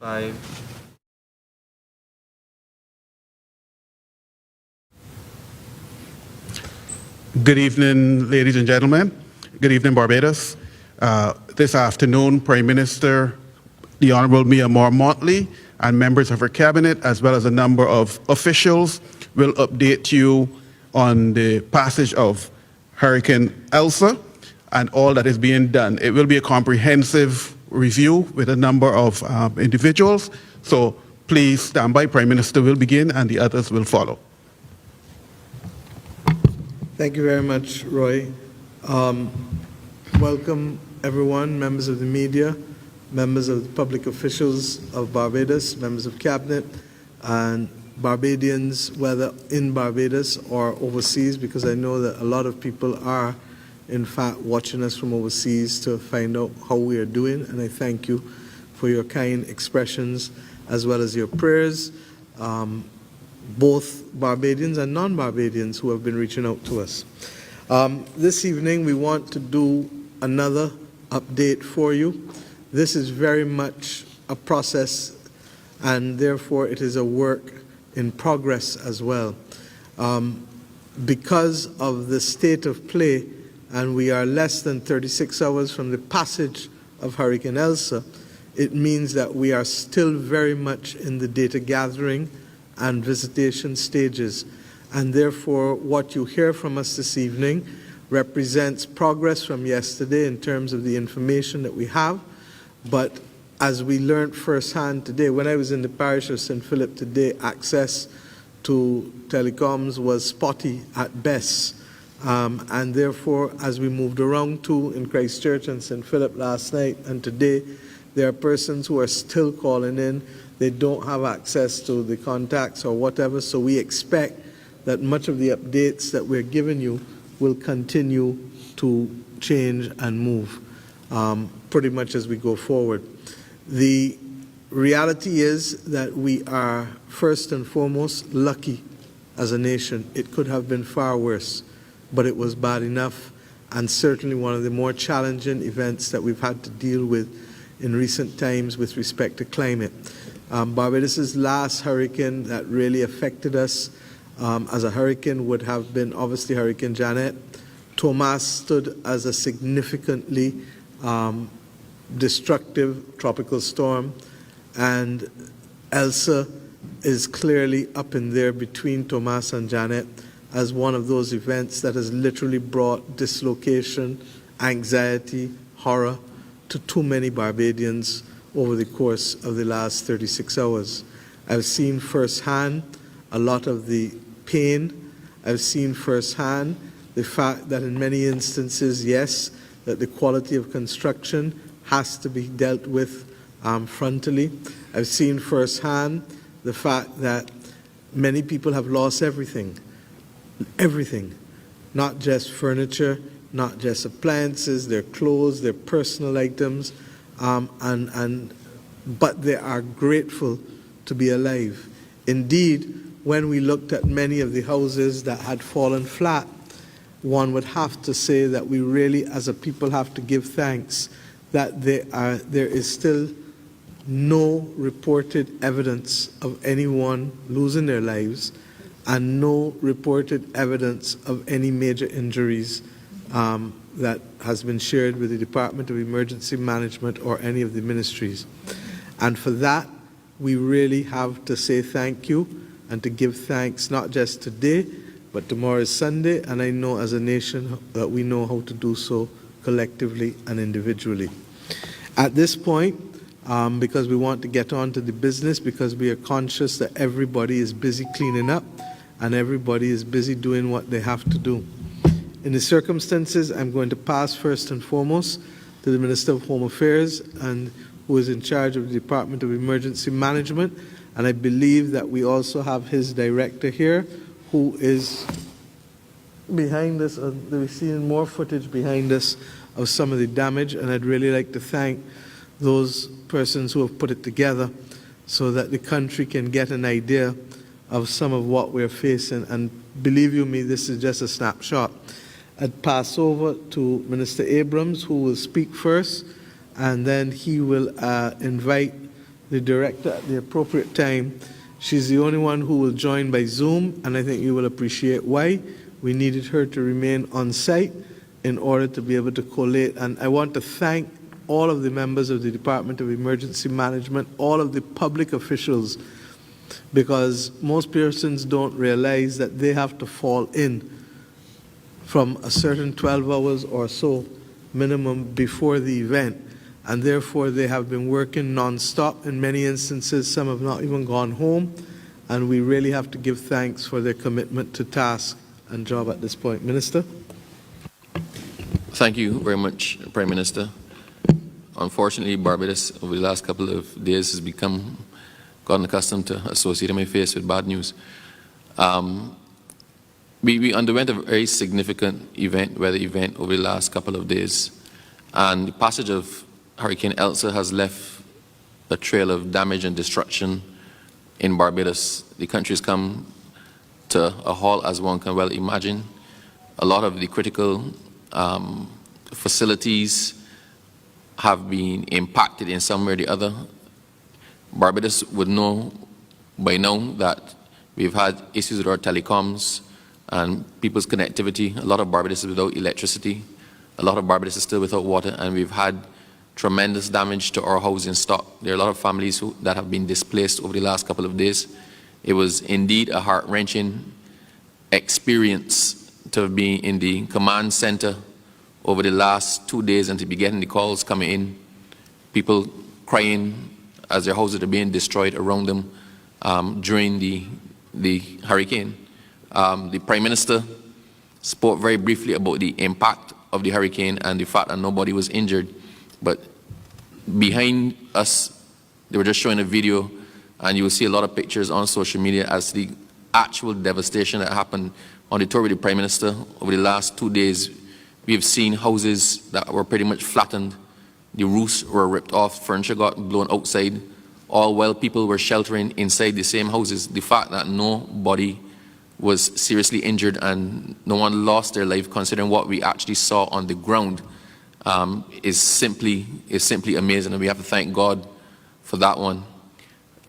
5. Good evening, ladies and gentlemen. Good evening, Barbados. This afternoon, Prime Minister, the Honorable Mia Moore-Motley, and members of her cabinet, as well as a number of officials, will update you on the passage of Hurricane Elsa and all that is being done. It will be a comprehensive review with a number of individuals. So please stand by. Prime Minister will begin and the others will follow. Thank you very much, Roy. Welcome, everyone, members of the media, members of the public officials of Barbados, members of cabinet, and Barbadians, whether in Barbados or overseas, because I know that a lot of people are, in fact, watching us from overseas to find out how we are doing, and I thank you for your kind expressions as well as your prayers. Both Barbadians and non-Barbadians who have been reaching out to us. This evening we want to do another update for you. This is very much a process and therefore it is a work in progress as well. Because of the state of play, and we are less than 36 hours from the passage of Hurricane Elsa, it means that we are still very much in the data gathering and visitation stages, and therefore what you hear from us this evening represents progress from yesterday in terms of the information that we have. But as we learned firsthand today, when I was in the parish of St. Philip today, access to telecoms was spotty at best, and therefore as we moved around too in Christchurch and St. Philip last night and today, there are persons who are still calling in. They don't have access to the contacts or whatever, so we expect that much of the updates that we're giving you will continue to change and move pretty much as we go forward. The reality is that we are first and foremost lucky as a nation. It could have been far worse, but it was bad enough, and certainly one of the more challenging events that we've had to deal with in recent times with respect to climate. Barbados' last hurricane that really affected us as a hurricane would have been obviously Hurricane Janet. Thomas stood as a significantly destructive tropical storm, and Elsa is clearly up in there between Thomas and Janet as one of those events that has literally brought dislocation, anxiety, horror to too many Barbadians over the course of the last 36 hours. I've seen firsthand a lot of the pain. I've seen firsthand the fact that in many instances, yes, that the quality of construction has to be dealt with frontally. I've seen firsthand the fact that many people have lost everything, not just furniture, not just appliances, their clothes, their personal items, but they are grateful to be alive. Indeed, when we looked at many of the houses that had fallen flat, one would have to say that we really, as a people, have to give thanks that there is still no reported evidence of anyone losing their lives and no reported evidence of any major injuries that has been shared with the Department of Emergency Management or any of the ministries. And for that, we really have to say thank you and to give thanks not just today, but tomorrow is Sunday, and I know as a nation that we know how to do so collectively and individually. At this point, because we want to get on to the business, because we are conscious that everybody is busy cleaning up and everybody is busy doing what they have to do. In the circumstances, I'm going to pass first and foremost to the Minister of Home Affairs, and who is in charge of the Department of Emergency Management, and I believe that we also have his director here, who is behind us. We're seeing more footage behind us of some of the damage, and I'd really like to thank those persons who have put it together so that the country can get an idea of some of what we're facing. And believe you me, this is just a snapshot. I'd pass over to Minister Abrams, who will speak first, and then he will invite the director at the appropriate time. She's the only one who will join by Zoom, and I think you will appreciate why. We needed her to remain on site in order to be able to collate. And I want to thank all of the members of the Department of Emergency Management, all of the public officials, because most persons don't realize that they have to fall in from a certain 12 hours or so minimum before the event, and therefore they have been working non-stop. In many instances, some have not even gone home, and we really have to give thanks for their commitment to task and job at this point. Minister? Thank you very much, Prime Minister. Unfortunately, Barbados over the last couple of days has gotten accustomed to associating my face with bad news. We underwent a very significant weather event over the last couple of days, and the passage of Hurricane Elsa has left a trail of damage and destruction in Barbados. The country has come to a halt, as one can well imagine. A lot of the critical facilities have been impacted in some way or the other. Barbados would know by now that we've had issues with our telecoms and people's connectivity. A lot of Barbados is without electricity. A lot of Barbados is still without water, and we've had tremendous damage to our housing stock. There are a lot of families that have been displaced over the last couple of days. It was indeed a heart-wrenching experience to be in the command center over the last 2 days and to be getting the calls coming in, people crying as their houses are being destroyed around them during the hurricane. The Prime Minister spoke very briefly about the impact of the hurricane and the fact that nobody was injured. But behind us, they were just showing a video, and you will see a lot of pictures on social media as to the actual devastation that happened. On the tour with the Prime Minister over the last 2 days, we have seen houses that were pretty much flattened. The roofs were ripped off, furniture got blown outside, all while people were sheltering inside the same houses. The fact that nobody was seriously injured and no one lost their life, considering what we actually saw on the ground, is simply amazing, and we have to thank God for that one.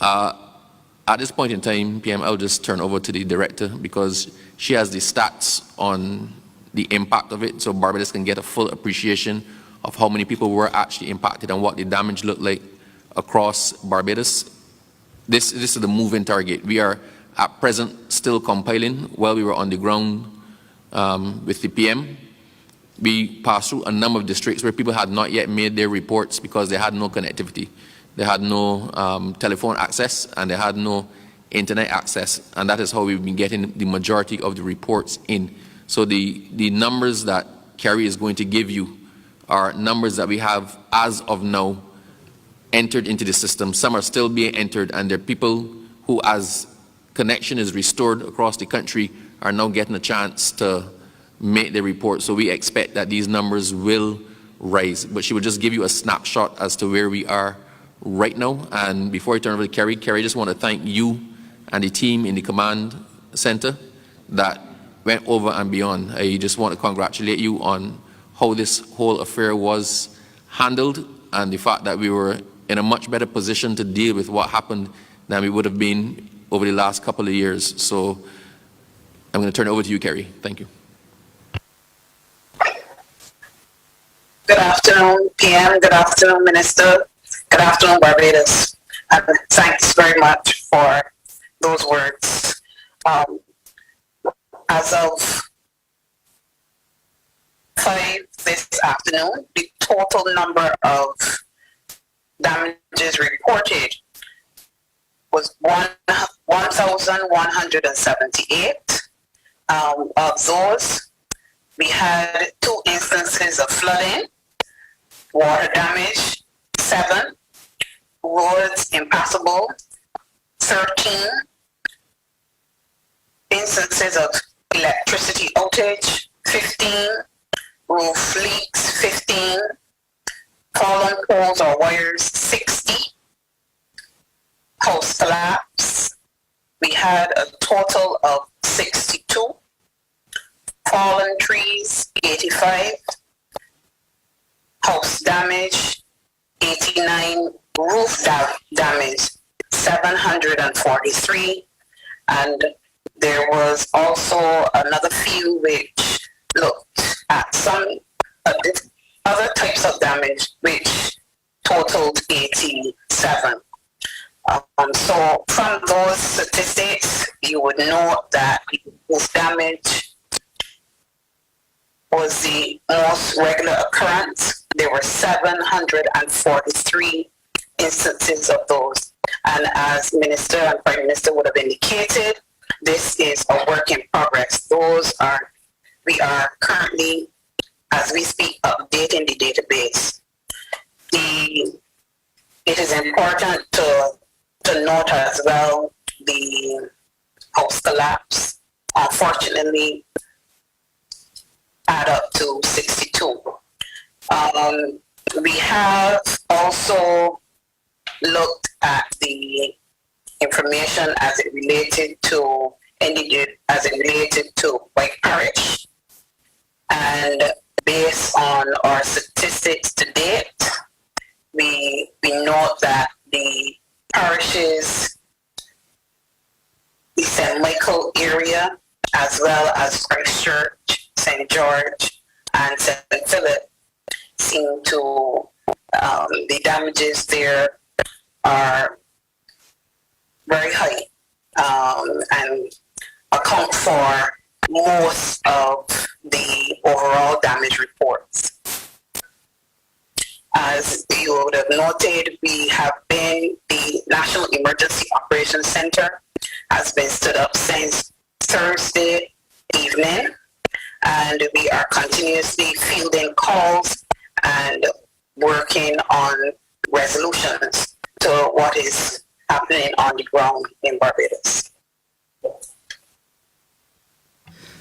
At this point in time, PM, I'll just turn over to the director because she has the stats on the impact of it, so Barbados can get a full appreciation of how many people were actually impacted and what the damage looked like across Barbados. This is the moving target. We are at present still compiling while we were on the ground with the PM. We passed through a number of districts where people had not yet made their reports because they had no connectivity. They had no telephone access and they had no internet access, and that is how we've been getting the majority of the reports in. So the numbers that Kerry is going to give you are numbers that we have as of now entered into the system. Some are still being entered, and there are people who, as connection is restored across the country, are now getting a chance to make their report. So we expect that these numbers will rise. But she will just give you a snapshot as to where we are right now. And before I turn over to Kerry, I just want to thank you and the team in the command center that went over and beyond. I just want to congratulate you on how this whole affair was handled and the fact that we were in a much better position to deal with what happened than we would have been over the last couple of years. So I'm going to turn it over to you, Kerry. Thank you. Good afternoon, PM. Good afternoon, Minister. Good afternoon, Barbados. And thanks very much for those words. As of 5 this afternoon, the total number of damages reported was 1,178. Of those, we had 2 instances of flooding, water damage, 7, roads impassable, 13 instances of electricity outage, 15 roof leaks, 15 fallen poles or wires, 60 house collapse. We had a total of 62 fallen trees, 85 house damage, 89 roof damage, 743, and there was also another few which looked at some other types of damage which totaled 87. So from those statistics, you would note that roof damage was the most regular occurrence. There were 743 instances of those. And as Minister and Prime Minister would have indicated, this is a work in progress. We are currently, as we speak, updating the database. It is important to note as well the house collapse, unfortunately, add up to 62. We have also looked at the information as it related to White Parish, and based on our statistics to date, we note that the parishes, the St. Michael area, as well as Christchurch, St. George, and St. Philip, seem to, the damages there are very high, and account for most of the overall damage reports. As you would have noted, the National Emergency Operations Center has been stood up since Thursday evening, and we are continuously fielding calls and working on resolutions to what is happening on the ground in Barbados.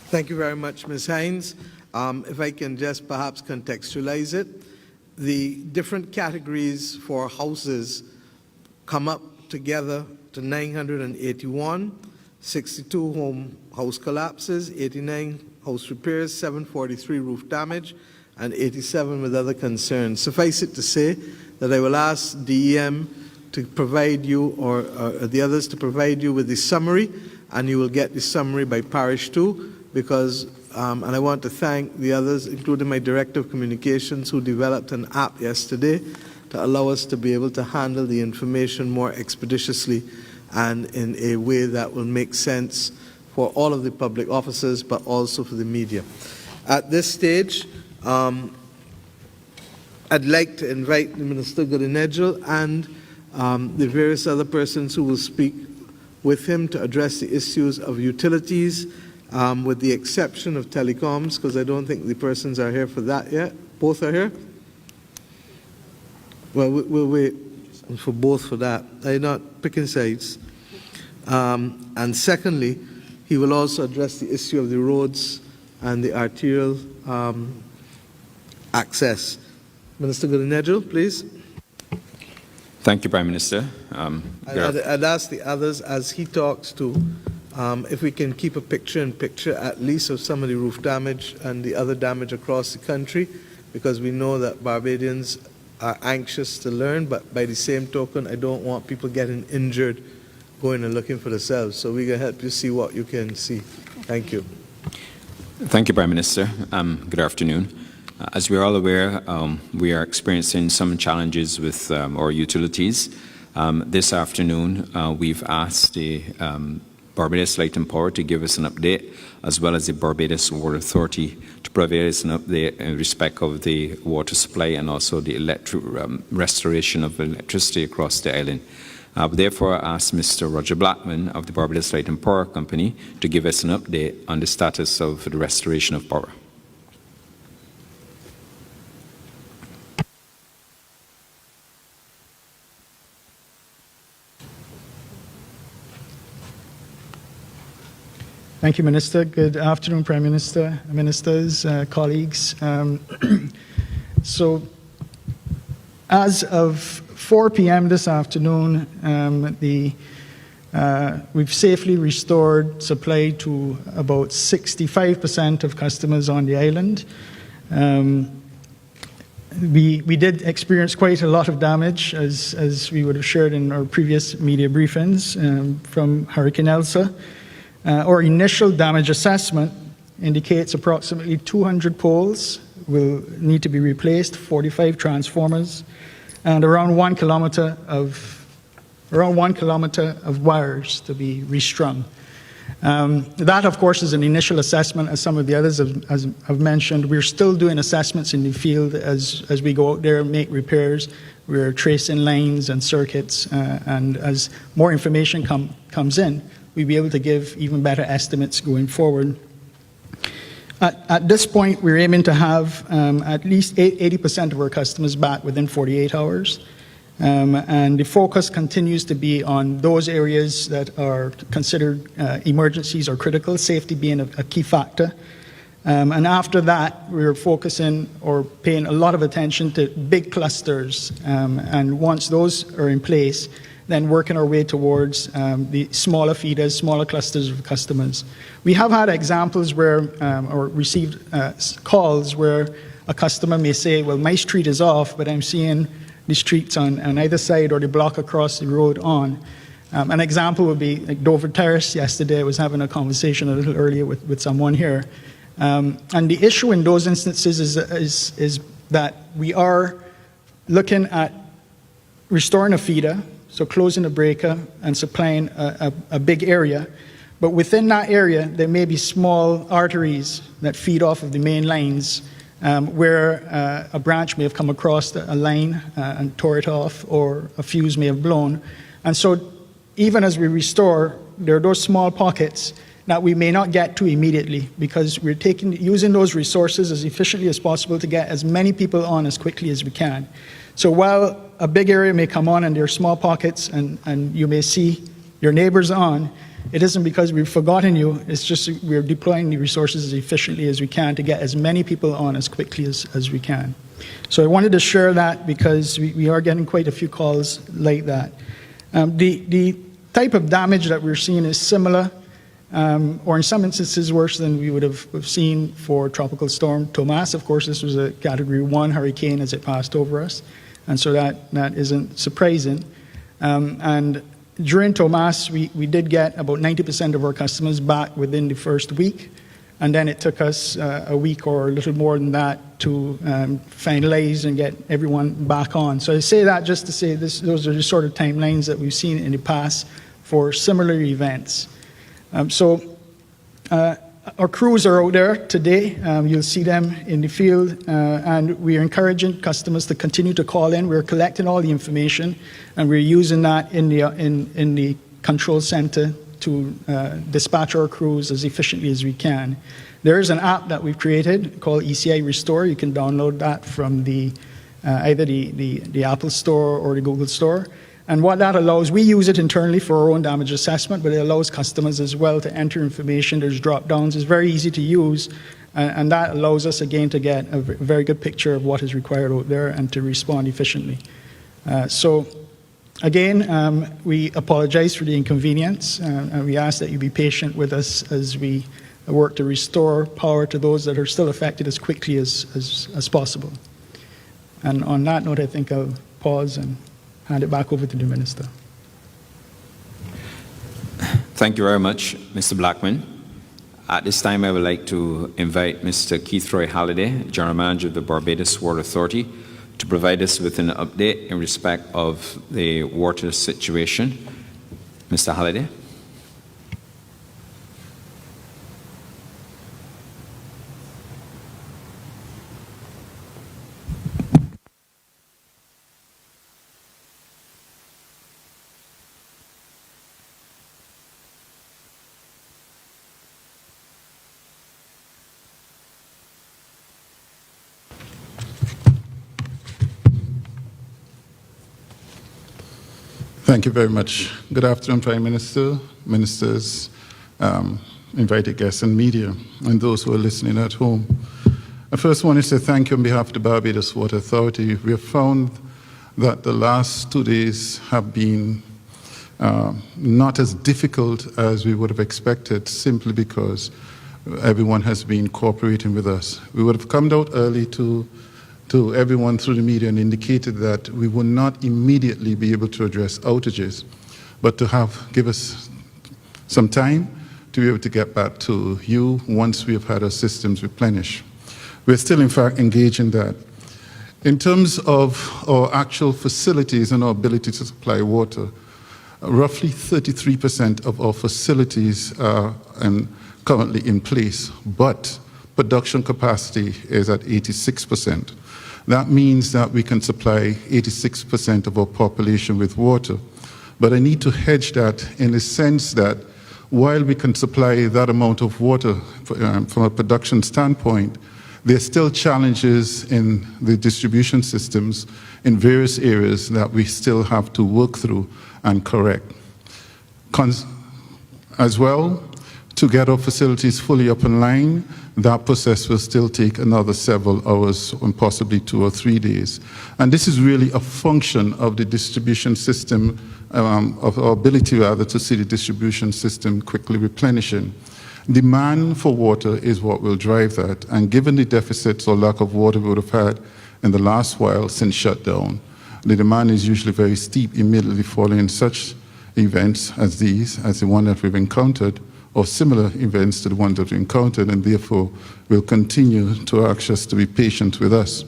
Thank you very much, Ms. Hines. If I can just perhaps contextualize it, the different categories for houses come up together to 981, 62 house collapses, 89 house repairs, 743 roof damage, and 87 with other concerns. Suffice it to say that I will ask DEM to provide you, or the others to provide you with the summary, and you will get the summary by parish too, because, and I want to thank the others, including my Director of Communications, who developed an app yesterday to allow us to be able to handle the information more expeditiously and in a way that will make sense for all of the public officers, but also for the media. At this stage, I'd like to invite the Minister Godinegel and the various other persons who will speak with him to address the issues of utilities, with the exception of telecoms, because I don't think the persons are here for that yet. Both are here? Well, we'll wait for both for that. I'm not picking sides. And secondly, he will also address the issue of the roads and the arterial access. Minister Godinegel, please. Thank you, Prime Minister. I'd ask the others, as he talks to, if we can keep a picture-in-picture at least of some of the roof damage and the other damage across the country, because we know that Barbadians are anxious to learn, but by the same token, I don't want people getting injured going and looking for themselves. So we can help you see what you can see. Thank you. Thank you, Prime Minister. Good afternoon. As we are all aware, we are experiencing some challenges with our utilities. This afternoon, we've asked the Barbados Light and Power to give us an update, as well as the Barbados Water Authority to provide us an update in respect of the water supply and also the restoration of electricity across the island. Therefore, I asked Mr. Roger Blackman of the Barbados Light and Power Company to give us an update on the status of the restoration of power. Thank you, Minister. Good afternoon, Prime Minister, Ministers, colleagues. So, as of 4 p.m. this afternoon, we've safely restored supply to about 65% of customers on the island. We did experience quite a lot of damage, as we would have shared in our previous media briefings from Hurricane Elsa. Our initial damage assessment indicates approximately 200 poles will need to be replaced, 45 transformers, and around 1 kilometer of wires to be restrung. That, of course, is an initial assessment, as some of the others have mentioned. We're still doing assessments in the field as we go out there and make repairs. We're tracing lines and circuits, and as more information comes in, we'll be able to give even better estimates going forward. At this point, we're aiming to have at least 80% of our customers back within 48 hours. And the focus continues to be on those areas that are considered emergencies or critical, safety being a key factor. And after that, we're focusing or paying a lot of attention to big clusters. And once those are in place, then working our way towards the smaller feeders, smaller clusters of customers. We have had examples where, or received calls where a customer may say, well, my street is off, but I'm seeing the streets on either side or the block across the road on. An example would be like Dover Terrace. Yesterday I was having a conversation a little earlier with someone here. And the issue in those instances is that we are looking at restoring a feeder, so closing a breaker and supplying a big area. But within that area, there may be small arteries that feed off of the main lines where a branch may have come across a line and tore it off, or a fuse may have blown. And so even as we restore, there are those small pockets that we may not get to immediately, because we're using those resources as efficiently as possible to get as many people on as quickly as we can. So while a big area may come on and there are small pockets and you may see your neighbors on, it isn't because we've forgotten you, it's just we're deploying the resources as efficiently as we can to get as many people on as quickly as we can. So I wanted to share that because we are getting quite a few calls like that. The type of damage that we're seeing is similar, or in some instances worse than we would have seen for Tropical Storm Tomas. Of course, this was a Category 1 hurricane as it passed over us, and so that isn't surprising. And during Tomas, we did get about 90% of our customers back within the first week, and then it took us a week or a little more than that to finalize and get everyone back on. So I say that just to say those are the sort of timelines that we've seen in the past for similar events. Our crews are out there today. You'll see them in the field, and we are encouraging customers to continue to call in. We're collecting all the information, and we're using that in the control center to dispatch our crews as efficiently as we can. There is an app that we've created called ECI Restore. You can download that from either the Apple Store or the Google Store. And what that allows, we use it internally for our own damage assessment, but it allows customers as well to enter information. There's drop-downs. It's very easy to use, and that allows us, again, to get a very good picture of what is required out there and to respond efficiently. So, again, we apologize for the inconvenience, and we ask that you be patient with us as we work to restore power to those that are still affected as quickly as possible. And on that note, I think I'll pause and hand it back over to the Minister. Thank you very much, Mr. Blackman. At this time, I would like to invite Mr. Keith Roy Halliday, General Manager of the Barbados Water Authority, to provide us with an update in respect of the water situation. Mr. Halliday. Thank you very much. Good afternoon, Prime Minister, ministers, invited guests and media, and those who are listening at home. I first want to say thank you on behalf of the Barbados Water Authority. We have found that the last 2 days have been not as difficult as we would have expected, simply because everyone has been cooperating with us. We would have come out early to to everyone through the media and indicated that we would not immediately be able to address outages, but to give us some time to be able to get back to you once we have had our systems replenished. We're still, in fact, engaged in that. In terms of our actual facilities and our ability to supply water, roughly 33% of our facilities are currently in place, but production capacity is at 86%. That means that we can supply 86% of our population with water. But I need to hedge that in the sense that while we can supply that amount of water from a production standpoint, there are still challenges in the distribution systems in various areas that we still have to work through and correct. As well, to get our facilities fully up and line, that process will still take another several hours and possibly 2 or 3 days. And this is really a function of the distribution system, of our ability rather to see the distribution system quickly replenishing. Demand for water is what will drive that. And given the deficits or lack of water we would have had in the last while since shutdown, the demand is usually very steep immediately following such events as these, as the one that we've encountered, or similar events to the ones that we encountered, and therefore will continue to ask us to be patient with us.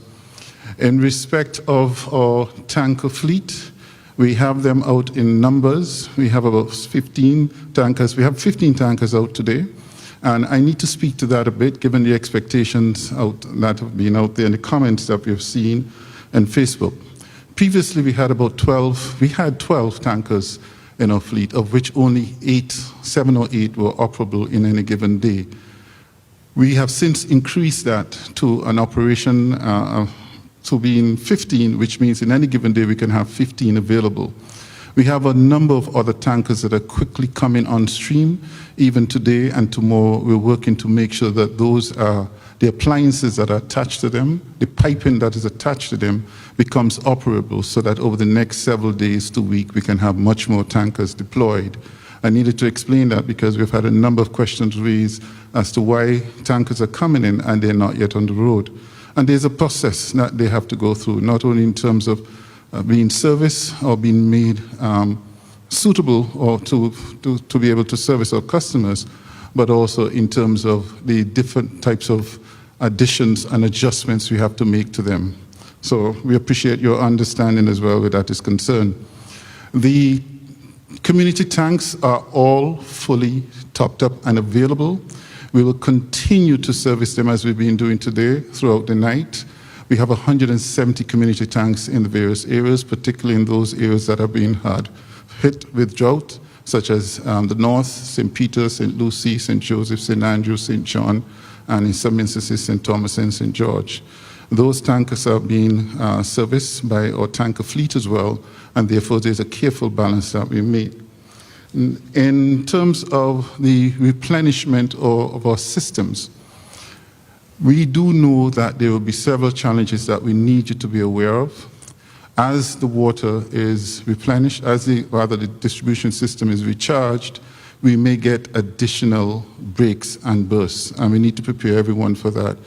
In respect of our tanker fleet, we have them out in numbers. We have about 15 tankers. We have 15 tankers out today. And I need to speak to that a bit, given the expectations that have been out there and the comments that we've seen on Facebook. Previously, we had 12 tankers in our fleet, of which only 7 or 8 were operable in any given day. We have since increased that to an operation to being 15, which means in any given day we can have 15 available. We have a number of other tankers that are quickly coming on stream. Even today and tomorrow, we're working to make sure that those are the appliances that are attached to them, the piping that is attached to them, becomes operable so that over the next several days to week, we can have much more tankers deployed. I needed to explain that because we've had a number of questions raised as to why tankers are coming in and they're not yet on the road. And there's a process that they have to go through, not only in terms of being serviced or being made suitable or to be able to service our customers, but also in terms of the different types of additions and adjustments we have to make to them. So we appreciate your understanding as well where that is concerned. The community tanks are all fully topped up and available. We will continue to service them as we've been doing today throughout the night. We have 170 community tanks in the various areas, particularly in those areas that have been hit with drought, such as the North, St. Peter, St. Lucie, St. Joseph, St. Andrew, St. John, and in some instances, St. Thomas and St. George. Those tankers are being serviced by our tanker fleet as well, and therefore there's a careful balance that we make. In terms of the replenishment of our systems, we do know that there will be several challenges that we need you to be aware of. As the water is replenished, as the distribution system is recharged, we may get additional breaks and bursts, and we need to prepare everyone for that.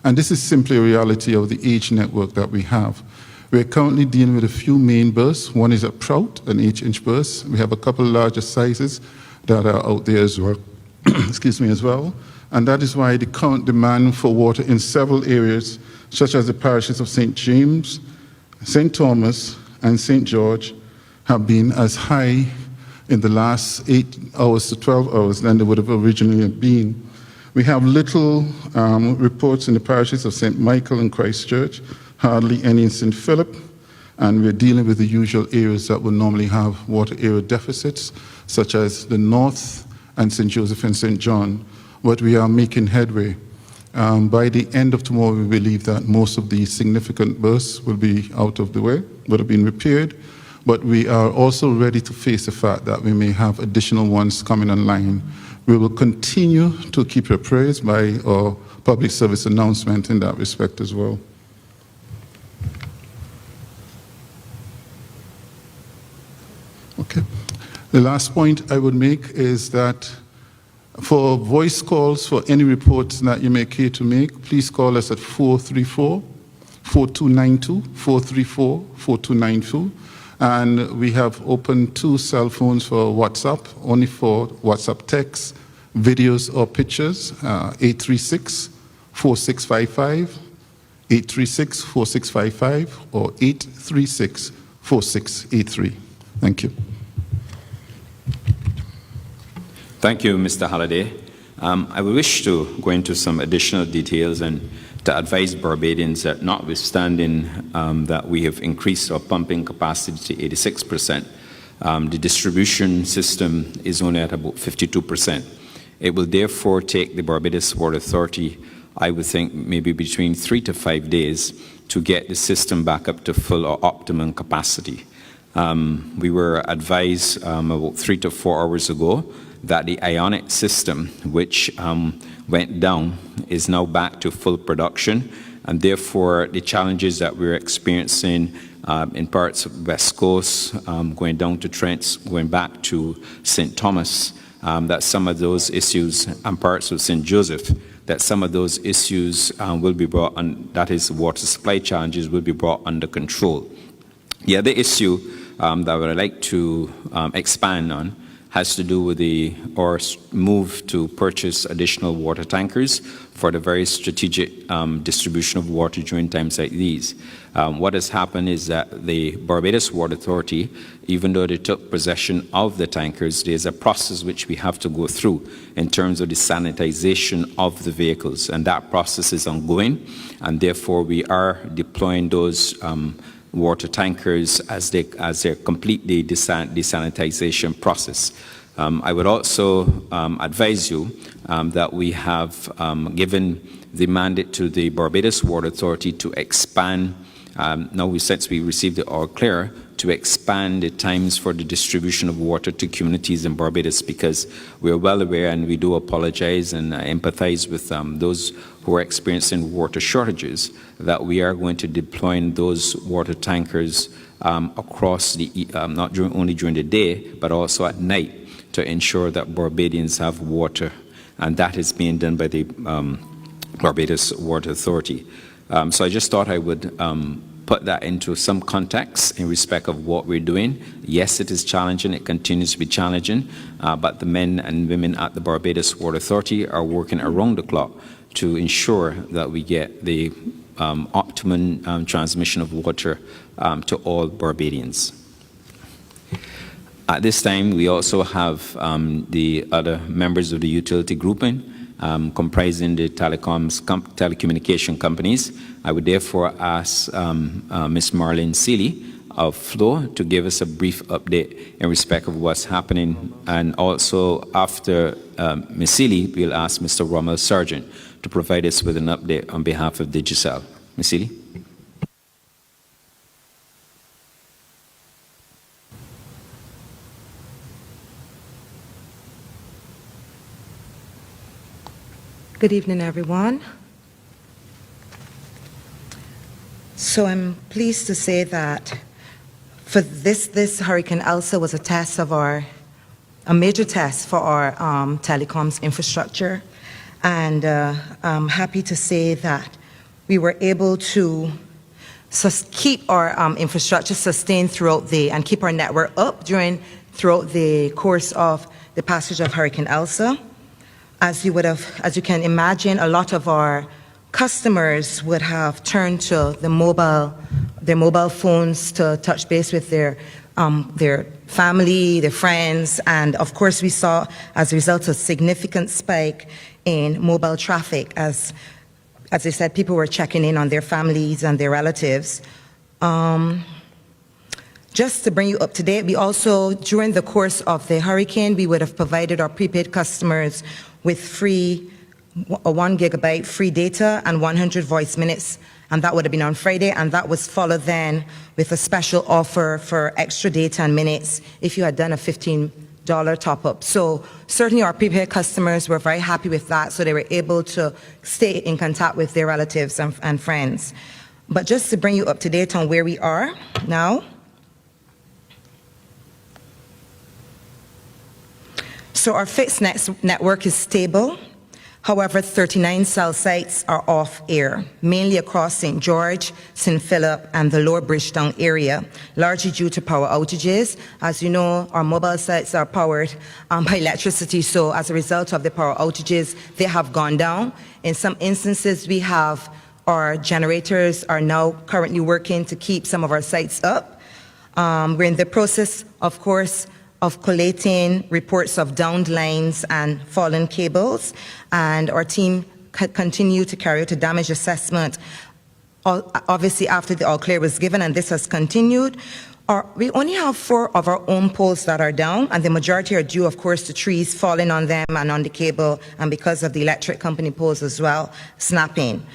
And this is simply a reality of the age network that we have. We're currently dealing with a few main bursts. One is a Prout, an 8-inch burst. We have a couple of larger sizes that are out there as well. Excuse me, as well. And that is why the current demand for water in several areas, such as the parishes of St. James, St. Thomas, and St. George, have been as high in the last 8 hours to 12 hours than they would have originally been. We have little reports in the parishes of St. Michael and Christchurch, hardly any in St. Philip, and we're dealing with the usual areas that will normally have water area deficits, such as the North and St. Joseph and St. John, but we are making headway. By the end of tomorrow, we believe that most of the significant bursts will be out of the way, would have been repaired, but we are also ready to face the fact that we may have additional ones coming online. We will continue to keep your prayers by our public service announcement in that respect as well. Okay. The last point I would make is that for voice calls, for any reports that you may care to make, please call us at 434-4 4292, 434-4292. And we have opened 2 cell phones for WhatsApp, only for WhatsApp text, videos or pictures, 836-4655, 836-4655, or 836-4683. Thank you. Thank you, Mr. Halliday. I would wish to go into some additional details and to advise Barbadians that notwithstanding that we have increased our pumping capacity to 86%, the distribution system is only at about 52%. It will therefore take the Barbados Water Authority, I would think, maybe between 3 to 5 days to get the system back up to full or optimum capacity. We were advised about 3 to 4 hours ago that the ionic system, which went down, is now back to full production, and therefore the challenges that we're experiencing in parts of West Coast, going down to Trent, going back to St. Thomas, that some of those issues, and parts of St. Joseph, that some of those issues will be brought on, that is water supply challenges, will be brought under control. The other issue that I would like to expand on has to do with our move to purchase additional water tankers for the very strategic distribution of water during times like these. What has happened is that the Barbados Water Authority, even though they took possession of the tankers, there's a process which we have to go through in terms of the sanitization of the vehicles, and that process is ongoing, and therefore we are deploying those water tankers as they complete the desanitization process. I would also advise you that we have given the mandate to the Barbados Water Authority to expand, since we received the all clear, to expand the times for the distribution of water to communities in Barbados, because we're well aware, and we do apologize and empathize with those who are experiencing water shortages, that we are going to deploy those water tankers across the, only during the day, but also at night, to ensure that Barbadians have water. And that is being done by the Barbados Water Authority. So I just thought I would put that into some context in respect of what we're doing. Yes, it is challenging. It continues to be challenging. But the men and women at the Barbados Water Authority are working around the clock to ensure that we get the optimum transmission of water to all Barbadians. At this time, we also have the other members of the utility grouping, comprising the telecommunication companies. I would therefore ask Ms. Marlene Seeley of Flow to give us a brief update in respect of what's happening. And also after Ms. Seeley, we'll ask Mr. Rommel Sargent to provide us with an update on behalf of Digicel. Ms. Seeley. Good evening, everyone. So I'm pleased to say that for this Hurricane Elsa was a major test for our telecoms infrastructure, and I'm happy to say that we were able to keep our infrastructure sustained throughout and keep our network up throughout the course of the passage of Hurricane Elsa. As you can imagine, a lot of our customers would have turned to their mobile phones to touch base with their family, their friends, and of course we saw, as a result, a significant spike in mobile traffic. As I said, people were checking in on their families and their relatives. Just to bring you up to date, we also, during the course of the hurricane, we would have provided our prepaid customers with free 1 gigabyte free data and 100 voice minutes, and that would have been on Friday, and that was followed then with a special offer for extra data and minutes if you had done a $15 top-up. So certainly our prepaid customers were very happy with that, so they were able to stay in contact with their relatives and friends. But just to bring you up to date on where we are now, so our fixed network is stable. However, 39 cell sites are off air, mainly across St. George, St. Philip, and the Lower Bridgetown area, largely due to power outages. As you know, our mobile sites are powered by electricity, so as a result of the power outages, they have gone down. In some instances, we have our generators are now currently working to keep some of our sites up. We're in the process, of course, of collating reports of downed lines and fallen cables, and our team continue to carry out a damage assessment, obviously after the all clear was given, and this has continued. We only have 4 of our own poles that are down, and the majority are due, of course, to trees falling on them and on the cable, and because of the electric company poles as well, snapping.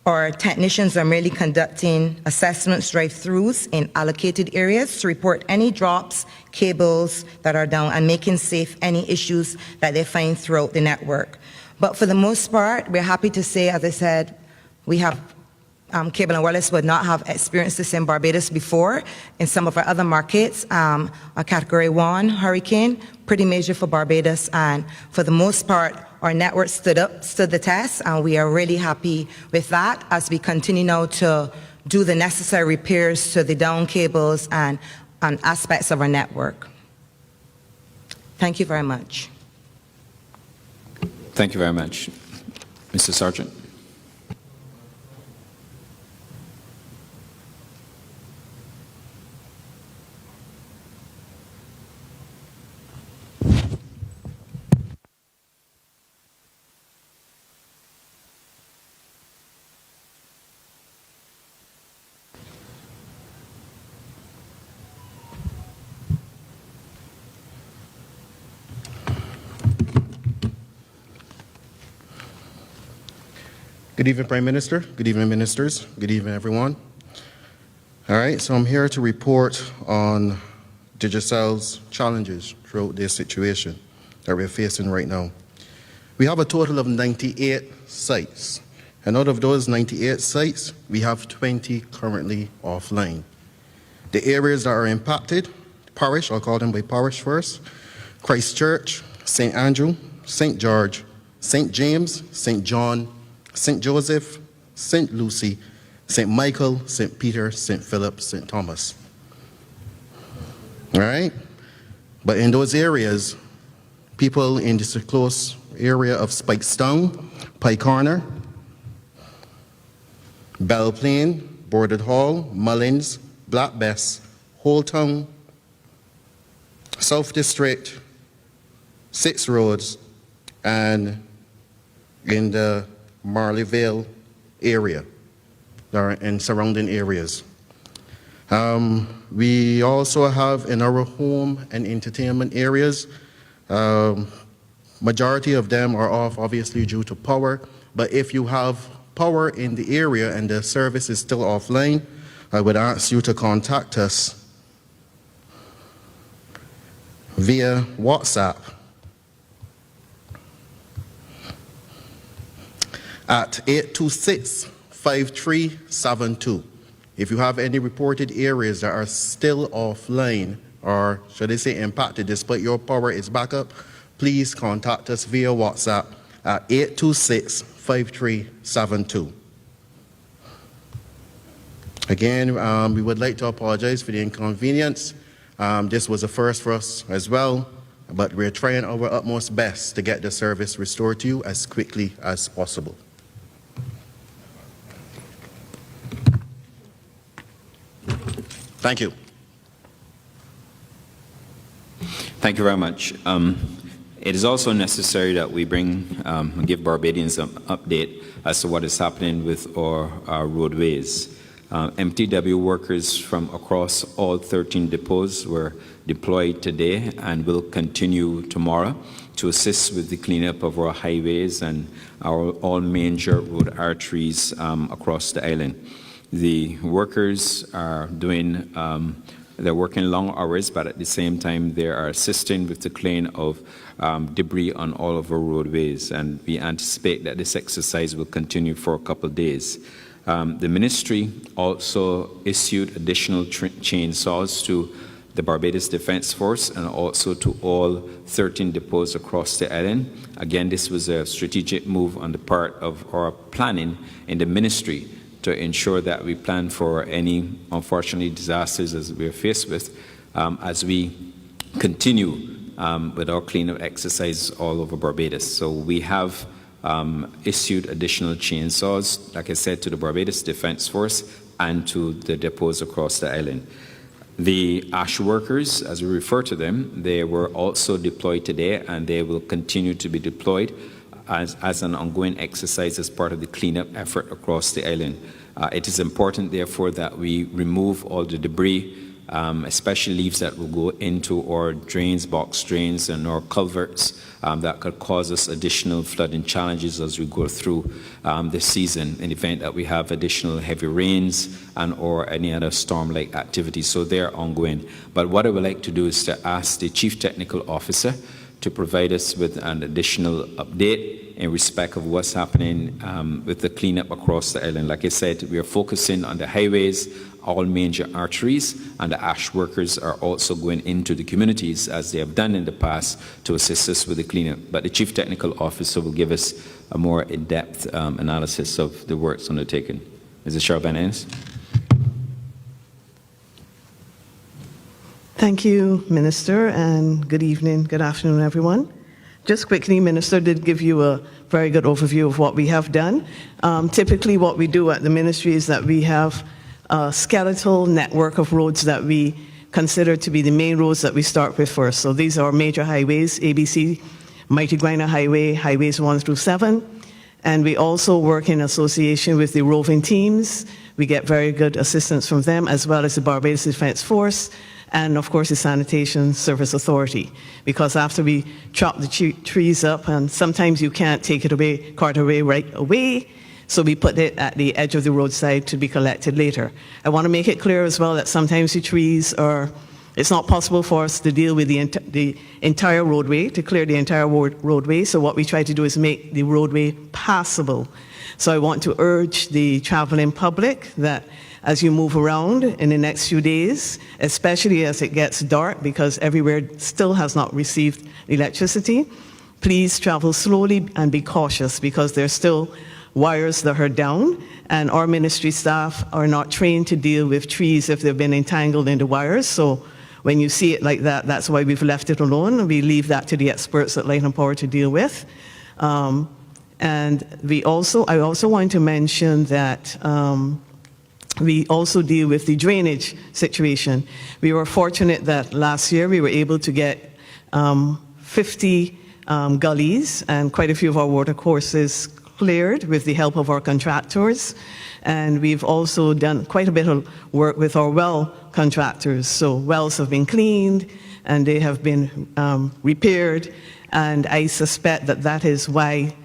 Our technicians are merely conducting assessments, drive-throughs in allocated areas to report any drops, cables that are down, and making safe any issues that they find throughout the network. But for the most part, we're happy to say, as I said, we have Cable and Wireless would not have experienced this in Barbados before. In some of our other markets, a Category 1 hurricane, pretty major for Barbados, and for the most part, our network stood the test, and we are really happy with that as we continue now to do the necessary repairs to the down cables and aspects of our network. Thank you very much. Thank you very much. Mr. Sergeant. Good evening, Prime Minister. Good evening, Ministers. Good evening, everyone. All right, so I'm here to report on Digicel's challenges throughout this situation that we're facing right now. We have a total of 98 sites, and out of those 98 sites, we have 20 currently offline. The areas that are impacted, parish, I'll call them by parish first, Christchurch, St. Andrew, St. George, St. James, St. John, St. Joseph, St. Lucy, St. Michael, St. Peter, St. Philip, St. Thomas. All right? But in those areas, people in this close area of Spikestown, Pike Corner, Belle Plaine, Bordered Hall, Mullins, Black Bess, Holetown, South District, 6 Roads, and in the Marleyvale area and surrounding areas. We also have in our home and entertainment areas, majority of them are off obviously due to power, but if you have power in the area and the service is still offline, I would ask you to contact us via WhatsApp at 826-5372. If you have any reported areas that are still offline, or should I say impacted despite your power is back up, please contact us via WhatsApp at 826-5372. Again, we would like to apologize for the inconvenience. This was a first for us as well, but we're trying our utmost best to get the service restored to you as quickly as possible. Thank you. Thank you very much. It is also necessary that we give Barbadians an update as to what is happening with our roadways. MTW workers from across all 13 depots were deployed today and will continue tomorrow to assist with the cleanup of our highways and all major road arteries across the island. The workers are they're working long hours, but at the same time, they are assisting with the clearing of debris on all of our roadways. And we anticipate that this exercise will continue for a couple of days. The ministry also issued additional chainsaws to the Barbados Defence Force, and also to all 13 depots across the island. Again, this was a strategic move on the part of our planning in the ministry to ensure that we plan for any, unfortunately, disasters as we're faced with as we continue with our cleanup exercise all over Barbados. So we have issued additional chainsaws, like I said, to the Barbados Defence Force and to the depots across the island. The ash workers, as we refer to them, they were also deployed today, and they will continue to be deployed as an ongoing exercise as part of the cleanup effort across the island. It is important, therefore, that we remove all the debris, especially leaves that will go into our drains, box drains, and our culverts that could cause us additional flooding challenges as we go through this season in the event that we have additional heavy rains and or any other storm-like activities. So they're ongoing. But what I would like to do is to ask the Chief Technical Officer to provide us with an additional update in respect of what's happening with the cleanup across the island. Like I said, we are focusing on the highways, all major arteries, and the ash workers are also going into the communities, as they have done in the past, to assist us with the cleanup. But the Chief Technical Officer will give us a more in-depth analysis of the works undertaken. Mrs. Charbonnes. Thank you, Minister, and good evening, good afternoon, everyone. Just quickly, Minister did give you a very good overview of what we have done. Typically, what we do at the ministry is that we have a skeletal network of roads that we consider to be the main roads that we start with first. So these are major highways, ABC, Mighty Guina Highway, highways 1 through 7. And we also work in association with the roving teams. We get very good assistance from them, as well as the Barbados Defence Force, and of course the Sanitation Service Authority. Because after we chop the trees up, and sometimes you can't take it away, cart away right away, so we put it at the edge of the roadside to be collected later. I want to make it clear as well that sometimes the trees it's not possible for us to deal with the entire roadway, to clear the entire roadway. So what we try to do is make the roadway passable. So I want to urge the traveling public that as you move around in the next few days, especially as it gets dark, because everywhere still has not received electricity, please travel slowly and be cautious, because there's still wires that are down, and our ministry staff are not trained to deal with trees if they've been entangled in the wires. So when you see it like that, that's why we've left it alone. We leave that to the experts at Light and Power to deal with. And I also want to mention that we also deal with the drainage situation. We were fortunate that last year we were able to get 50 gullies and quite a few of our water courses cleared with the help of our contractors. And we've also done quite a bit of work with our well contractors. So wells have been cleaned and they have been repaired. And I suspect that that is why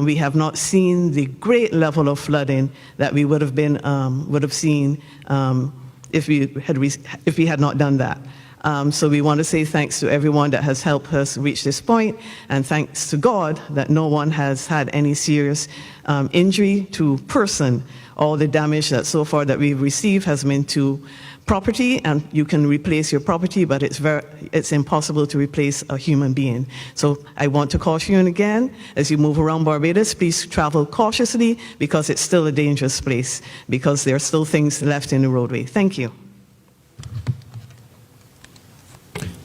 we have not seen the great level of flooding that we would have seen if we had not done that. So we want to say thanks to everyone that has helped us reach this point, and thanks to God that no one has had any serious injury to person. All the damage that so far that we've received has been to property, and you can replace your property, but it's impossible to replace a human being. So I want to caution you again, as you move around Barbados, please travel cautiously, because it's still a dangerous place, because there are still things left in the roadway. Thank you.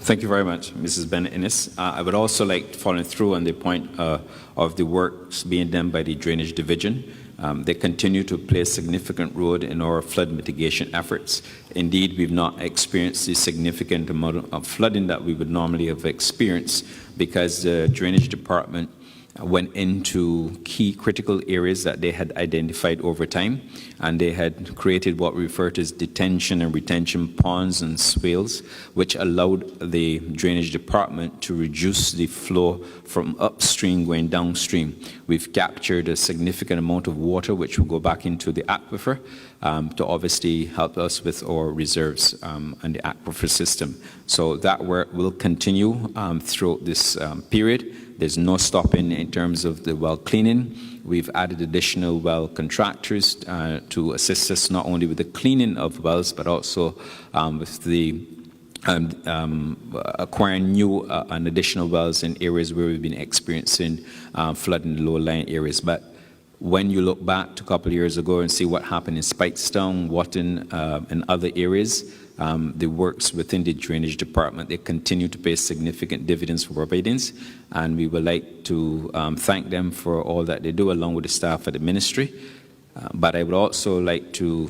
Thank you very much, Mrs. Bennett-Innes. I would also like, following through on the point of the works being done by the Drainage Division, they continue to play a significant role in our flood mitigation efforts. Indeed, we've not experienced the significant amount of flooding that we would normally have experienced, because the Drainage Department went into key critical areas that they had identified over time, and they had created what we refer to as detention and retention ponds and swales, which allowed the Drainage Department to reduce the flow from upstream going downstream. We've captured a significant amount of water which will go back into the aquifer to obviously help us with our reserves and the aquifer system. So that work will continue throughout this period. There's no stopping in terms of the well cleaning. We've added additional well contractors to assist us not only with the cleaning of wells, but also with the acquiring new and additional wells in areas where we've been experiencing flood in the low-lying areas. But when you look back to a couple of years ago and see what happened in Speightstown, Wotton, and other areas, the works within the drainage department, they continue to pay significant dividends for Barbadians, and we would like to thank them for all that they do along with the staff at the ministry. But I would also like to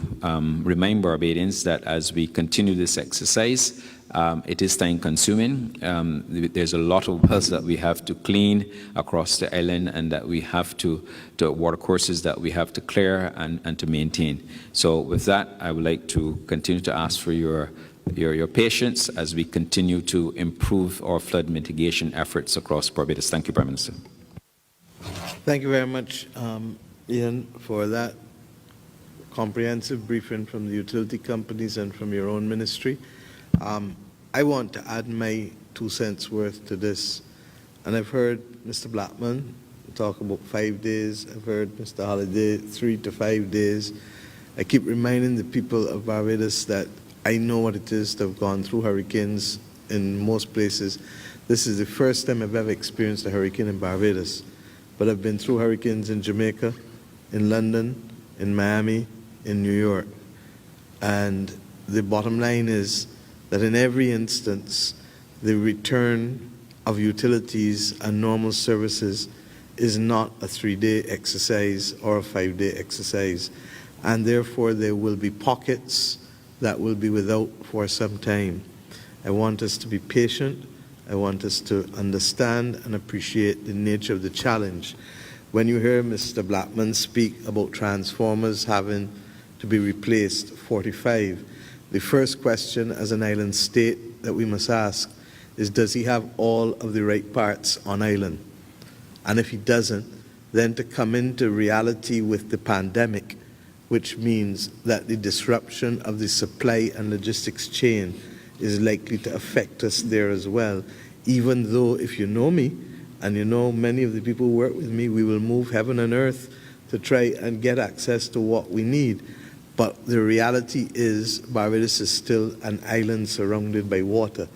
remind Barbadians that as we continue this exercise, it is time consuming. There's a lot of wells that we have to clean across the island, and that we have to water courses that we have to clear and to maintain. So with that, I would like to continue to ask for your patience as we continue to improve our flood mitigation efforts across Barbados. Thank you, Prime Minister. Thank you very much, Ian, for that comprehensive briefing from the utility companies and from your own ministry. I want to add my 2 cents worth to this. And I've heard Mr. Blackman talk about 5 days. I've heard Mr. Holliday 3 to 5 days. I keep reminding the people of Barbados that I know what it is to have gone through hurricanes in most places. This is the first time I've ever experienced a hurricane in Barbados. But I've been through hurricanes in Jamaica, in London, in Miami, in New York. And the bottom line is that in every instance, the return of utilities and normal services is not a 3-day exercise or a 5-day exercise. And therefore, there will be pockets that will be without for some time. I want us to be patient. I want us to understand and appreciate the nature of the challenge. When you hear Mr. Blackman speak about transformers having to be replaced, 45, the first question as an island state that we must ask is, does he have all of the right parts on island? And if he doesn't, then to come into reality with the pandemic, which means that the disruption of the supply and logistics chain is likely to affect us there as well, even though, if you know me, and you know many of the people who work with me, we will move heaven and earth to try and get access to what we need. But the reality is Barbados is still an island surrounded by water.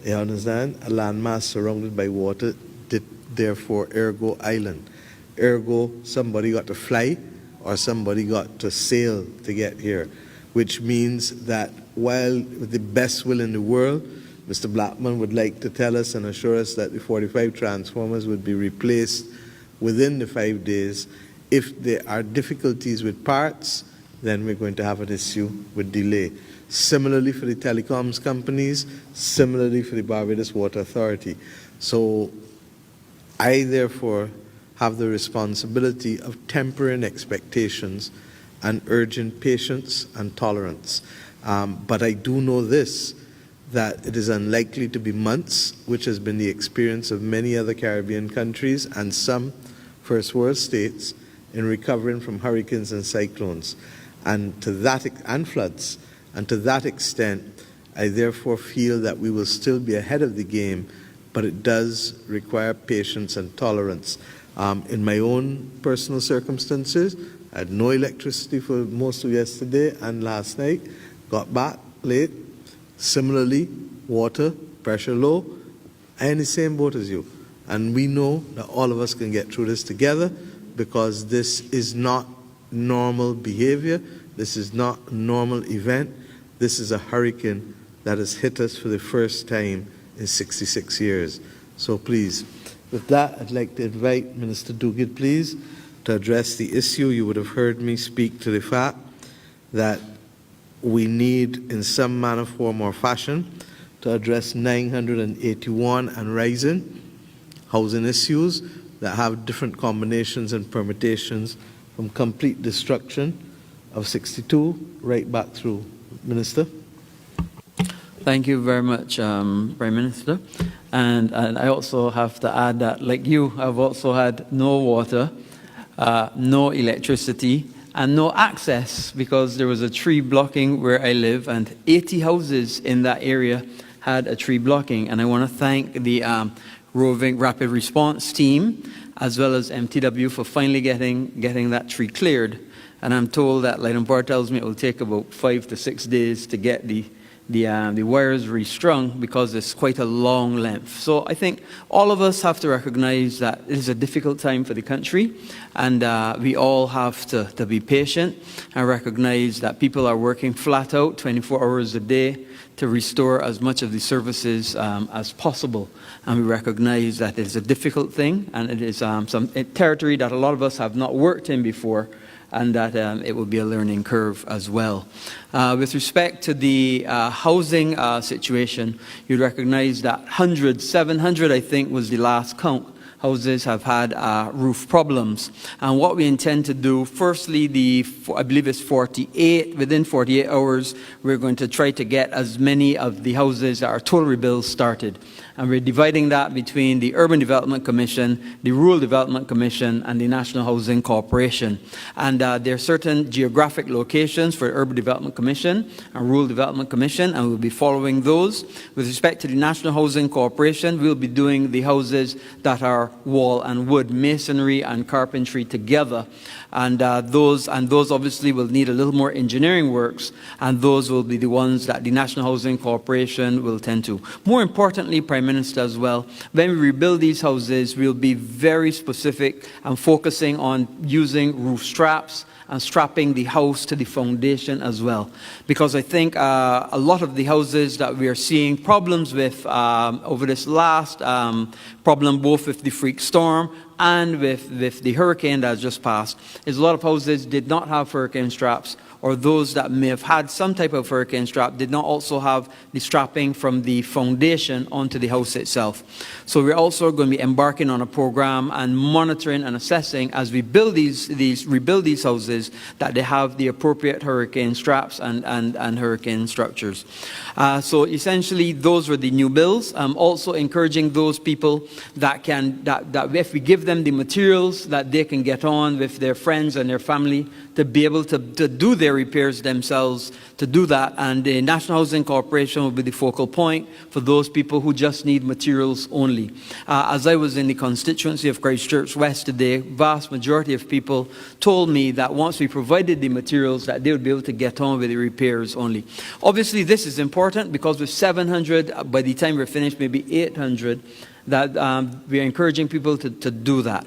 You understand? A landmass surrounded by water, therefore ergo island. Ergo somebody got to fly or somebody got to sail to get here, which means that while with the best will in the world, Mr. Blackman would like to tell us and assure us that the 45 transformers would be replaced within the 5 days. If there are difficulties with parts, then we're going to have an issue with delay. Similarly for the telecoms companies, similarly for the Barbados Water Authority. So I therefore have the responsibility of tempering expectations and urging patience and tolerance. But I do know this, that it is unlikely to be months, which has been the experience of many other Caribbean countries and some first world states in recovering from hurricanes and cyclones, and to that and floods. And to that extent, I therefore feel that we will still be ahead of the game, but it does require patience and tolerance. In my own personal circumstances, I had no electricity for most of yesterday and last night, got back late. Similarly, water, pressure low, I am in the same boat as you. And we know that all of us can get through this together, because this is not normal behavior. This is not a normal event. This is a hurricane that has hit us for the first time in 66 years. So please, with that, I'd like to invite Minister Duguid, please, to address the issue. You would have heard me speak to the fact that we need, in some manner, form, or fashion, to address 981 and rising housing issues that have different combinations and permutations, from complete destruction of 62 right back through. Minister? Thank you very much, Prime Minister. And I also have to add that, like you, I've also had no water, no electricity, and no access, because there was a tree blocking where I live, and 80 houses in that area had a tree blocking. And I want to thank the roving rapid response team, as well as MTW, for finally getting that tree cleared. And I'm told that Light and Power tells me it will take about 5 to 6 days to get the the wires restrung because it's quite a long length. So I think all of us have to recognize that it is a difficult time for the country, and we all have to be patient and recognize that people are working flat out 24 hours a day to restore as much of the services as possible. And we recognize that it's a difficult thing, and it is some territory that a lot of us have not worked in before, and that it will be a learning curve as well. With respect to the housing situation, you'd recognize that 700 I think was the last count, houses have had roof problems. And what we intend to do, firstly, I believe it's 48, within 48 hours, we're going to try to get as many of the houses that are total rebuilds started. And we're dividing that between the Urban Development Commission, the Rural Development Commission, and the National Housing Corporation. And there are certain geographic locations for the Urban Development Commission and Rural Development Commission, and we'll be following those. With respect to the National Housing Corporation, we'll be doing the houses that are wall and wood, masonry and carpentry together. And those obviously will need a little more engineering works, and those will be the ones that the National Housing Corporation will tend to. More importantly, Prime Minister, as well, when we rebuild these houses, we'll be very specific and focusing on using roof straps and strapping the house to the foundation as well. Because I think a lot of the houses that we are seeing problems with over this last problem, both with the freak storm and with the hurricane that has just passed, is a lot of houses did not have hurricane straps, or those that may have had some type of hurricane strap did not also have the strapping from the foundation onto the house itself. So we're also going to be embarking on a program and monitoring and assessing as we build rebuild these houses, that they have the appropriate hurricane straps and hurricane structures. So essentially, those were the new builds. Also encouraging those people that if we give them the materials, that they can get on with their friends and their family to be able to do their repairs themselves, to do that. And the National Housing Corporation will be the focal point for those people who just need materials only. As I was in the constituency of Christchurch West today, vast majority of people told me that once we provided the materials, that they would be able to get on with the repairs only. Obviously, this is important because with 700, by the time we're finished, maybe 800, that we're encouraging people to do that.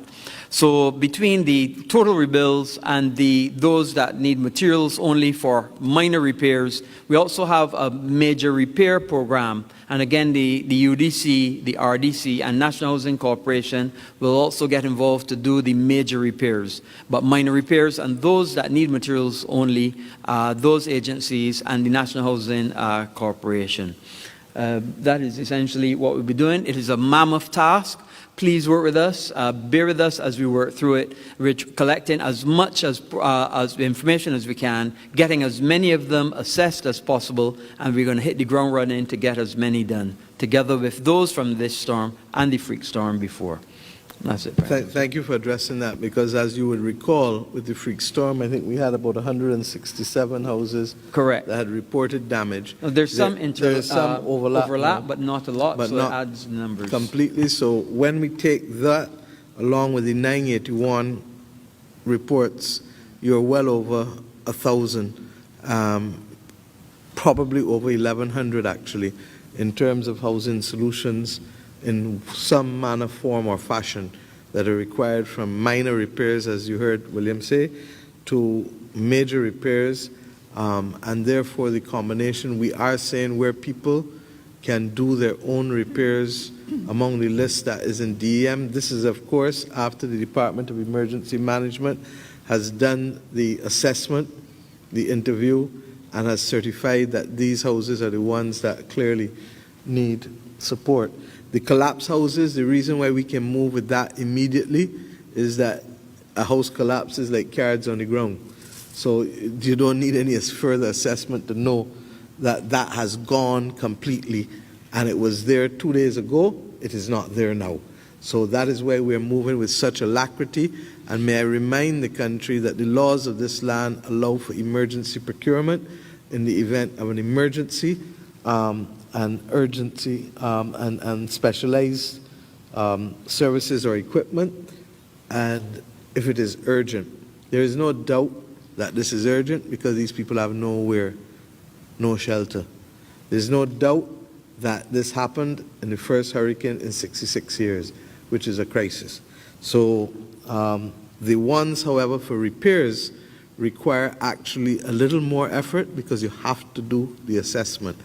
So between the total rebuilds and those that need materials only for minor repairs, we also have a major repair program. And again, the UDC, the RDC, and National Housing Corporation will also get involved to do the major repairs. But minor repairs and those that need materials only, those agencies and the National Housing Corporation. That is essentially what we'll be doing. It is a mammoth task. Please work with us, bear with us as we work through it. We're collecting as much as information as we can, getting as many of them assessed as possible, and we're going to hit the ground running to get as many done, together with those from this storm and the freak storm before. That's it. Thank you for addressing that, because as you would recall, with the freak storm, I think we had about 167 houses Correct. that had reported damage. There's some overlap, but not a lot, but so not it adds numbers. completely. So when we take that along with the 981 reports, you're well over 1,000, probably over 1,100 actually, in terms of housing solutions in some manner, form, or fashion that are required, from minor repairs, as you heard William say, to major repairs, and therefore the combination, we are saying where people can do their own repairs among the list that is in DEM. This is, of course, after the Department of Emergency Management has done the assessment, the interview, and has certified that these houses are the ones that clearly need support. The collapse houses, the reason why we can move with that immediately is that a house collapses like cards on the ground. So you don't need any further assessment to know that that has gone completely, and it was there 2 days ago, it is not there now. So that is why we're moving with such alacrity. And may I remind the country that the laws of this land allow for emergency procurement in the event of an emergency, and urgency, and specialized services or equipment, and if it is urgent. There is no doubt that this is urgent because these people have nowhere, no shelter. There's no doubt that this happened in the first hurricane in 66 years, which is a crisis. So the ones, however, for repairs require actually a little more effort because you have to do the assessment.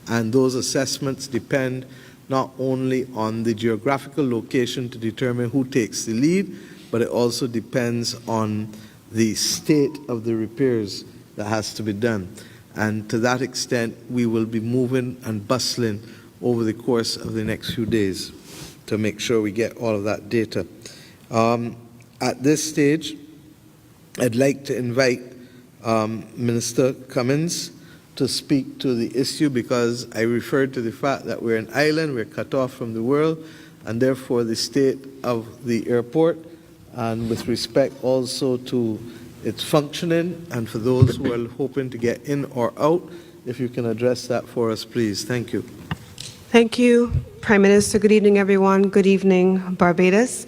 And those assessments depend not only on the geographical location to determine who takes the lead, but it also depends on the state of the repairs that has to be done. And to that extent, we will be moving and bustling over the course of the next few days to make sure we get all of that data. At this stage, I'd like to invite Minister Cummins to speak to the issue, because I referred to the fact that we're an island, we're cut off from the world, and therefore the state of the airport, and with respect also to its functioning, and for those who are hoping to get in or out, if you can address that for us, please. Thank you. Thank you, Prime Minister. Good evening, everyone. Good evening, Barbados.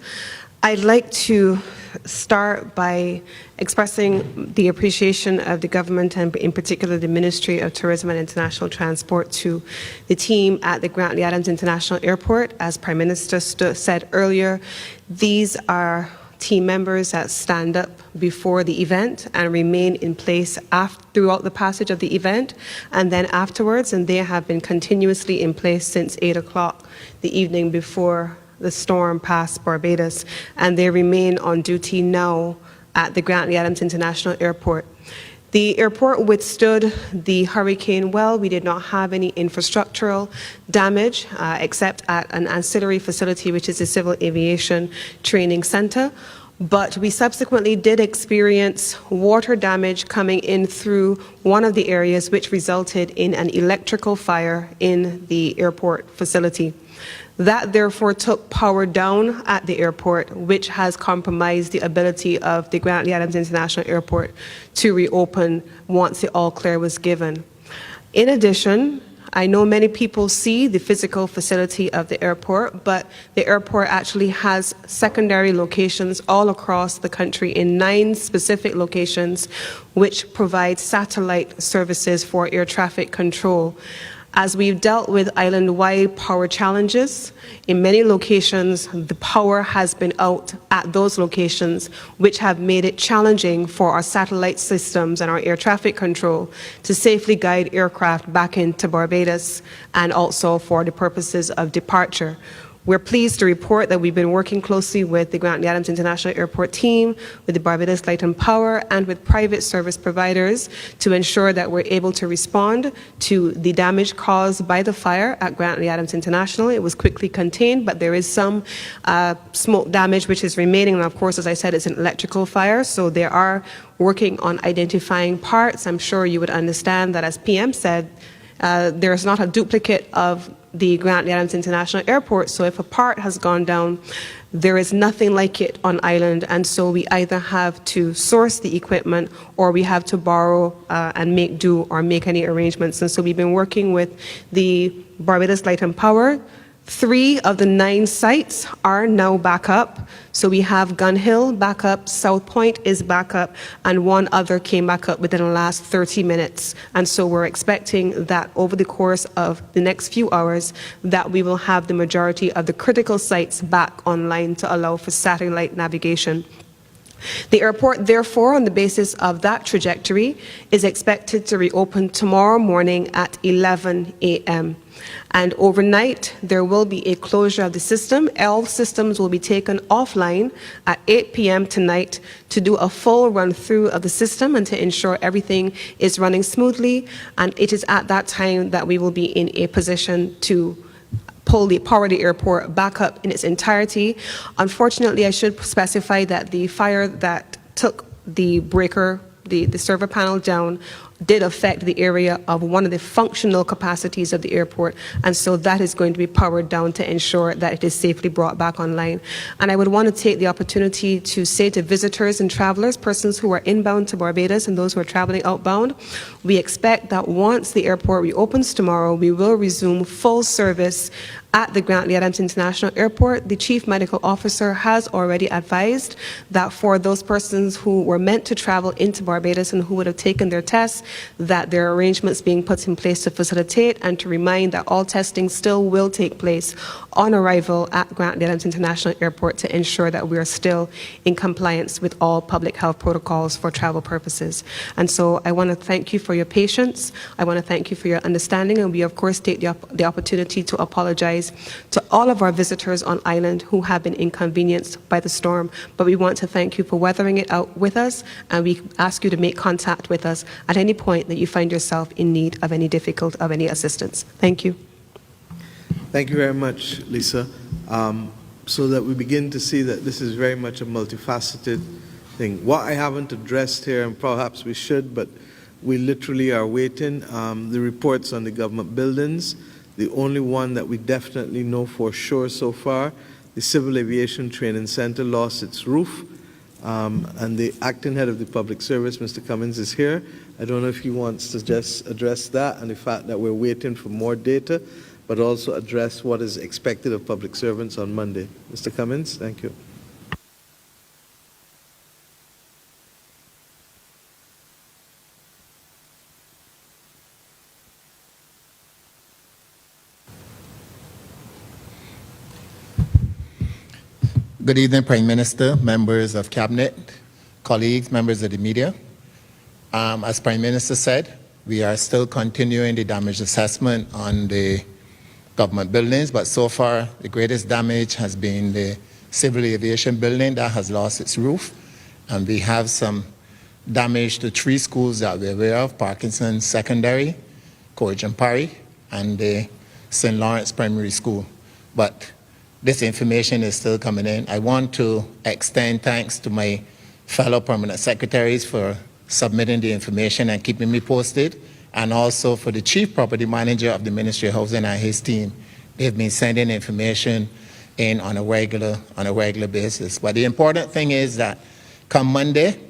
I'd like to start by expressing the appreciation of the government, and in particular the Ministry of Tourism and International Transport, to the team at the Grantley Adams International Airport. As Prime Minister said earlier, these are team members that stand up before the event and remain in place throughout the passage of the event and then afterwards, and they have been continuously in place since 8 o'clock the evening before the storm passed Barbados, and they remain on duty now at the Grantley Adams International Airport. The airport withstood the hurricane well. We did not have any infrastructural damage except at an ancillary facility, which is the Civil Aviation Training Center. But we subsequently did experience water damage coming in through one of the areas, which resulted in an electrical fire in the airport facility. That therefore took power down at the airport, which has compromised the ability of the Grantley Adams International Airport to reopen once the all clear was given. In addition, I know many people see the physical facility of the airport, but the airport actually has secondary locations all across the country in 9 specific locations, which provide satellite services for air traffic control. As we've dealt with island-wide power challenges, in many locations, the power has been out at those locations, which have made it challenging for our satellite systems and our air traffic control to safely guide aircraft back into Barbados and also for the purposes of departure. We're pleased to report that we've been working closely with the Grantley Adams International Airport team, with the Barbados Light and Power, and with private service providers to ensure that we're able to respond to the damage caused by the fire at Grantley Adams International. It was quickly contained, but there is some smoke damage which is remaining. And of course, as I said, it's an electrical fire, so they are working on identifying parts. I'm sure you would understand that, as PM said, there is not a duplicate of the Grantley Adams International Airport, so if a part has gone down, there is nothing like it on island, and so we either have to source the equipment or we have to borrow and make do or make any arrangements. And so we've been working with the Barbados Light and Power. 3 of the 9 sites are now back up. So we have Gun Hill back up, South Point is back up, and 1 other came back up within the last 30 minutes. And so we're expecting that over the course of the next few hours that we will have the majority of the critical sites back online to allow for satellite navigation. The airport, therefore, on the basis of that trajectory, is expected to reopen tomorrow morning at 11 a.m. And overnight, there will be a closure of the system. All systems will be taken offline at 8 p.m. tonight to do a full run-through of the system and to ensure everything is running smoothly. And it is at that time that we will be in a position to power the airport back up in its entirety. Unfortunately, I should specify that the fire that took the breaker, the server panel down, did affect the area of one of the functional capacities of the airport, and so that is going to be powered down to ensure that it is safely brought back online. And I would want to take the opportunity to say to visitors and travelers, persons who are inbound to Barbados and those who are traveling outbound, we expect that once the airport reopens tomorrow, we will resume full service at the Grantley Adams International Airport. The Chief Medical Officer has already advised that for those persons who were meant to travel into Barbados and who would have taken their tests, that there are arrangements being put in place to facilitate and to remind that all testing still will take place on arrival at Grant Adams International Airport to ensure that we are still in compliance with all public health protocols for travel purposes. And so I want to thank you for your patience. I want to thank you for your understanding, and we of course take the opportunity to apologize to all of our visitors on island who have been inconvenienced by the storm. But we want to thank you for weathering it out with us, and we ask you to make contact with us at any point that you find yourself in need of any assistance. Thank you. Thank you very much, Lisa. So that we begin to see that this is very much a multifaceted thing. What I haven't addressed here, and perhaps we should, but we literally are waiting, the reports on the government buildings. The only one that we definitely know for sure so far, the Civil Aviation Training Center lost its roof, and the acting head of the public service, Mr. Cummins, is here. I don't know if he wants to just address that and the fact that we're waiting for more data, but also address what is expected of public servants on Monday. Mr. Cummins, thank you. Good evening, Prime Minister, members of Cabinet, colleagues, members of the media. As Prime Minister said, we are still continuing the damage assessment on the government buildings, but so far the greatest damage has been the Civil Aviation building that has lost its roof, and we have some damage to 3 schools that we're aware of: Parkinson Secondary, Courage Parry, and the St. Lawrence Primary School. But this information is still coming in. I want to extend thanks to my fellow permanent secretaries for submitting the information and keeping me posted, and also for the chief property manager of the Ministry of Housing and his team. They've been sending information in on a regular basis. But the important thing is that come Monday,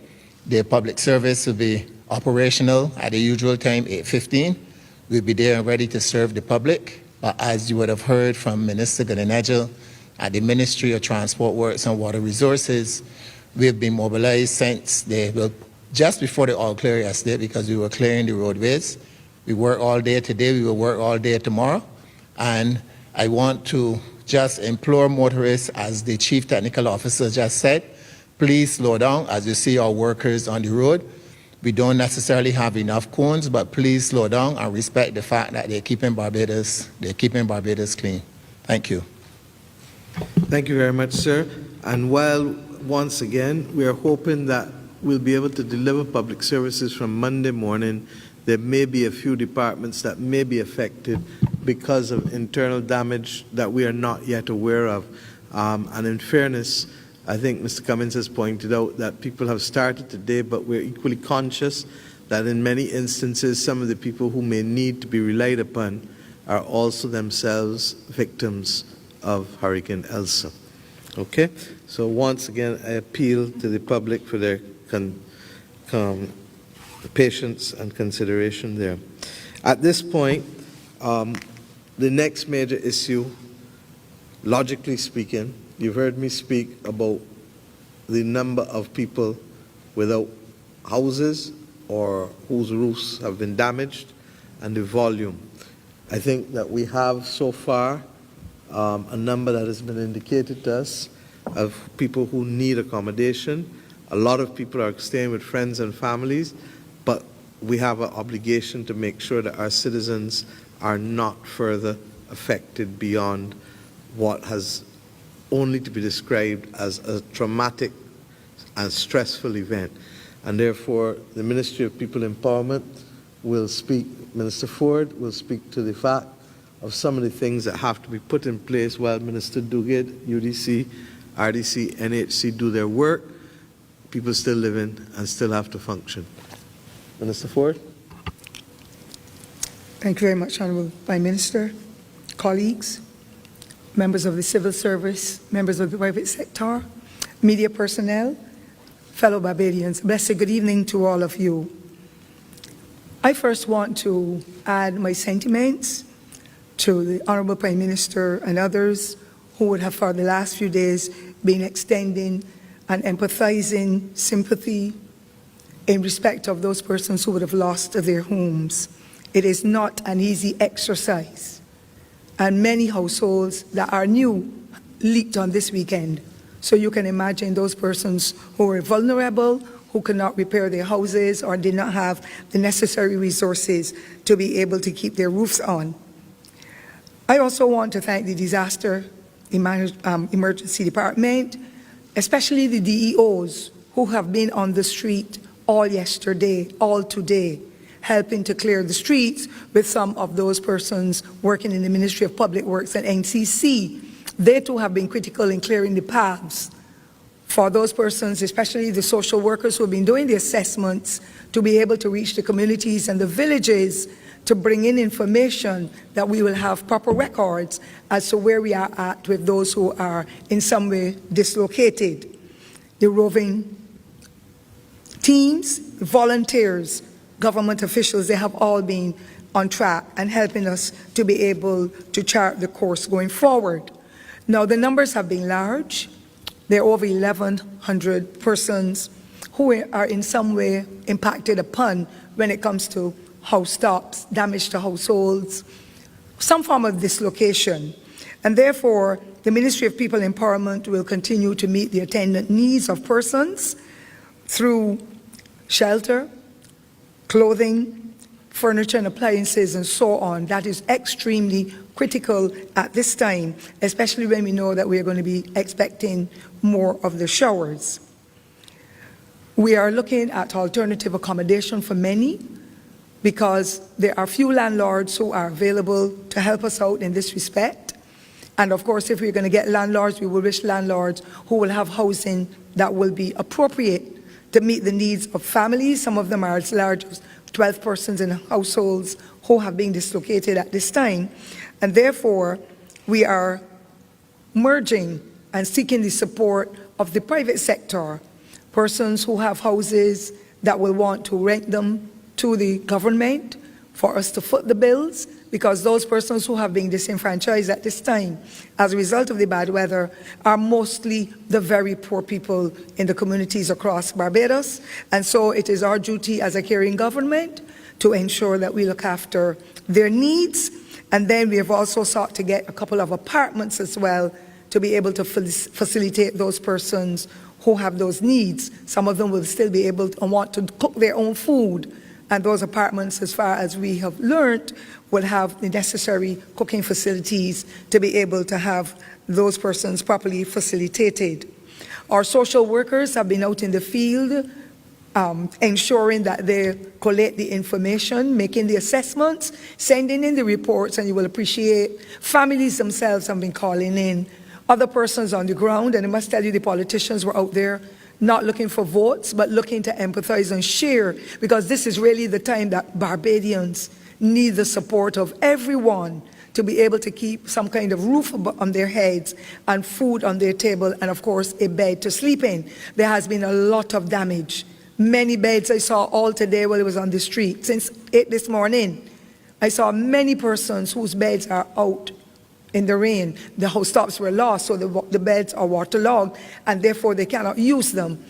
the public service will be operational at the usual time, 8:15. We'll be there and ready to serve the public. But as you would have heard from Minister Gadenegel at the Ministry of Transport Works and Water Resources, we've been mobilized since just before the all clear yesterday, because we were clearing the roadways. We work all day today, we will work all day tomorrow. And I want to just implore motorists, as the Chief Technical Officer just said, please slow down as you see our workers on the road. We don't necessarily have enough cones, but please slow down and respect the fact that they're keeping Barbados clean. Thank you. Thank you very much, sir. And while, once again, we are hoping that we'll be able to deliver public services from Monday morning, there may be a few departments that may be affected because of internal damage that we are not yet aware of. And in fairness, I think Mr. Cummins has pointed out that people have started today, but we're equally conscious that in many instances, some of the people who may need to be relied upon are also themselves victims of Hurricane Elsa. Okay? So once again, I appeal to the public for their patience and consideration there. At this point, the next major issue, logically speaking, you've heard me speak about the number of people without houses or whose roofs have been damaged and the volume. I think that we have so far a number that has been indicated to us of people who need accommodation. A lot of people are staying with friends and families, but we have an obligation to make sure that our citizens are not further affected beyond what has only to be described as a traumatic and stressful event. And therefore, the Ministry of People Empowerment will speak, Minister Ford will speak to the fact of some of the things that have to be put in place while Minister Duguid, UDC, RDC, NHC do their work. People still living and still have to function. Minister Ford? Thank you very much, Honorable Prime Minister, colleagues, members of the civil service, members of the private sector, media personnel, fellow Barbadians. Blessed good evening to all of you. I first want to add my sentiments to the Honorable Prime Minister and others who would have for the last few days been extending and empathizing sympathy in respect of those persons who would have lost their homes. It is not an easy exercise. And many households that are new leaked on this weekend. So you can imagine those persons who are vulnerable, who cannot repair their houses or did not have the necessary resources to be able to keep their roofs on. I also want to thank the Disaster Emergency Department, especially the DEOs who have been on the street all yesterday, all today, helping to clear the streets with some of those persons working in the Ministry of Public Works and NCC. They too have been critical in clearing the paths for those persons, especially the social workers who have been doing the assessments, to be able to reach the communities and the villages to bring in information that we will have proper records as to where we are at with those who are in some way dislocated. The roving teams, volunteers, government officials, they have all been on track and helping us to be able to chart the course going forward. Now, the numbers have been large. There are over 1,100 persons who are in some way impacted upon when it comes to house tops, damage to households, some form of dislocation. And therefore, the Ministry of People Empowerment will continue to meet the attendant needs of persons through shelter, clothing, furniture and appliances, and so on. That is extremely critical at this time, especially when we know that we are going to be expecting more of the showers. We are looking at alternative accommodation for many, because there are few landlords who are available to help us out in this respect. And of course, if we're going to get landlords, we will wish landlords who will have housing that will be appropriate to meet the needs of families. Some of them are as large as 12 persons in households who have been dislocated at this time. And therefore, we are merging and seeking the support of the private sector, persons who have houses that will want to rent them to the government for us to foot the bills, because those persons who have been disenfranchised at this time as a result of the bad weather are mostly the very poor people in the communities across Barbados. And so it is our duty as a caring government to ensure that we look after their needs. And then we have also sought to get a couple of apartments as well to be able to facilitate those persons who have those needs. Some of them will still be able to want to cook their own food. And those apartments, as far as we have learned, will have the necessary cooking facilities to be able to have those persons properly facilitated. Our social workers have been out in the field, ensuring that they collect the information, making the assessments, sending in the reports, and you will appreciate families themselves have been calling in. Other persons on the ground, and I must tell you the politicians were out there not looking for votes, but looking to empathize and share, because this is really the time that Barbadians need the support of everyone to be able to keep some kind of roof on their heads and food on their table, and of course a bed to sleep in. There has been a lot of damage. Many beds I saw all today while I was on the street. Since 8 this morning, I saw many persons whose beds are out in the rain. The house tops were lost, so the beds are waterlogged, and therefore they cannot use them.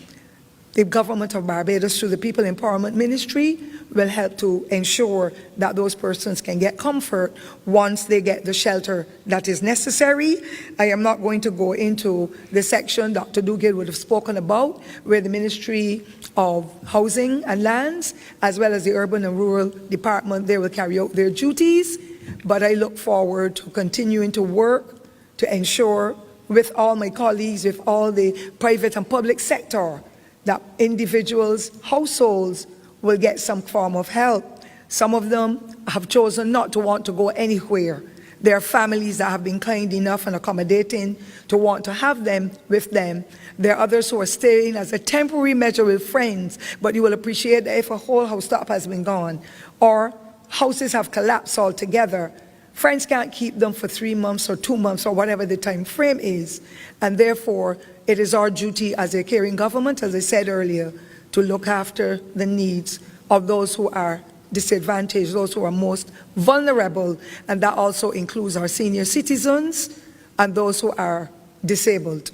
The government of Barbados, through the People Empowerment Ministry, will help to ensure that those persons can get comfort once they get the shelter that is necessary. I am not going to go into the section Dr. Duguid would have spoken about, where the Ministry of Housing and Lands, as well as the Urban and Rural Department, they will carry out their duties. But I look forward to continuing to work to ensure, with all my colleagues, with all the private and public sector, that individuals, households will get some form of help. Some of them have chosen not to want to go anywhere. There are families that have been kind enough and accommodating to want to have them with them. There are others who are staying as a temporary measure with friends, but you will appreciate that if a whole house top has been gone, or houses have collapsed altogether, friends can't keep them for 3 months or 2 months or whatever the time frame is. And therefore, it is our duty as a caring government, as I said earlier, to look after the needs of those who are disadvantaged, those who are most vulnerable, and that also includes our senior citizens and those who are disabled.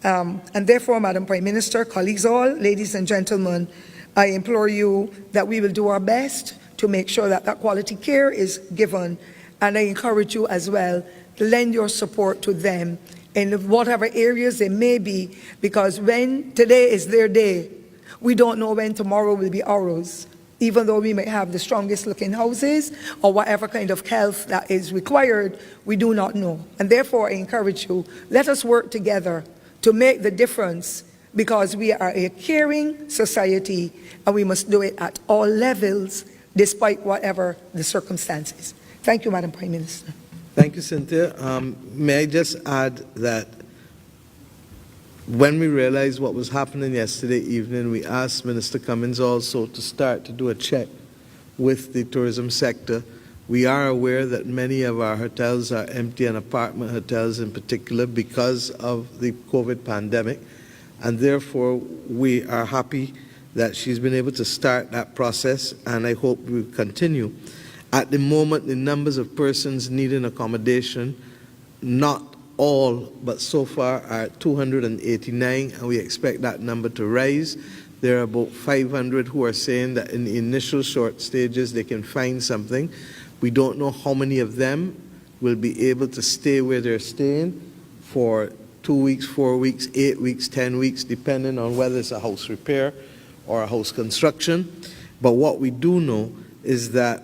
And therefore, Madam Prime Minister, colleagues all, ladies and gentlemen, I implore you that we will do our best to make sure that that quality care is given, and I encourage you as well to lend your support to them in whatever areas they may be, because when today is their day, we don't know when tomorrow will be ours. Even though we may have the strongest looking houses or whatever kind of health that is required, we do not know. And therefore, I encourage you, let us work together to make the difference, because we are a caring society and we must do it at all levels, despite whatever the circumstances. Thank you, Madam Prime Minister. Thank you, Cynthia. May I just add that when we realized what was happening yesterday evening, we asked Minister Cummings also to start to do a check with the tourism sector. We are aware that many of our hotels are empty, and apartment hotels in particular, because of the COVID pandemic, and therefore we are happy that she's been able to start that process, and I hope we will continue. At the moment, the numbers of persons needing accommodation, not all, but so far are 289, and we expect that number to rise. There are about 500 who are saying that in the initial short stages they can find something. We don't know how many of them will be able to stay where they're staying for 2 weeks, 4 weeks, 8 weeks, 10 weeks, depending on whether it's a house repair or a house construction. But what we do know is that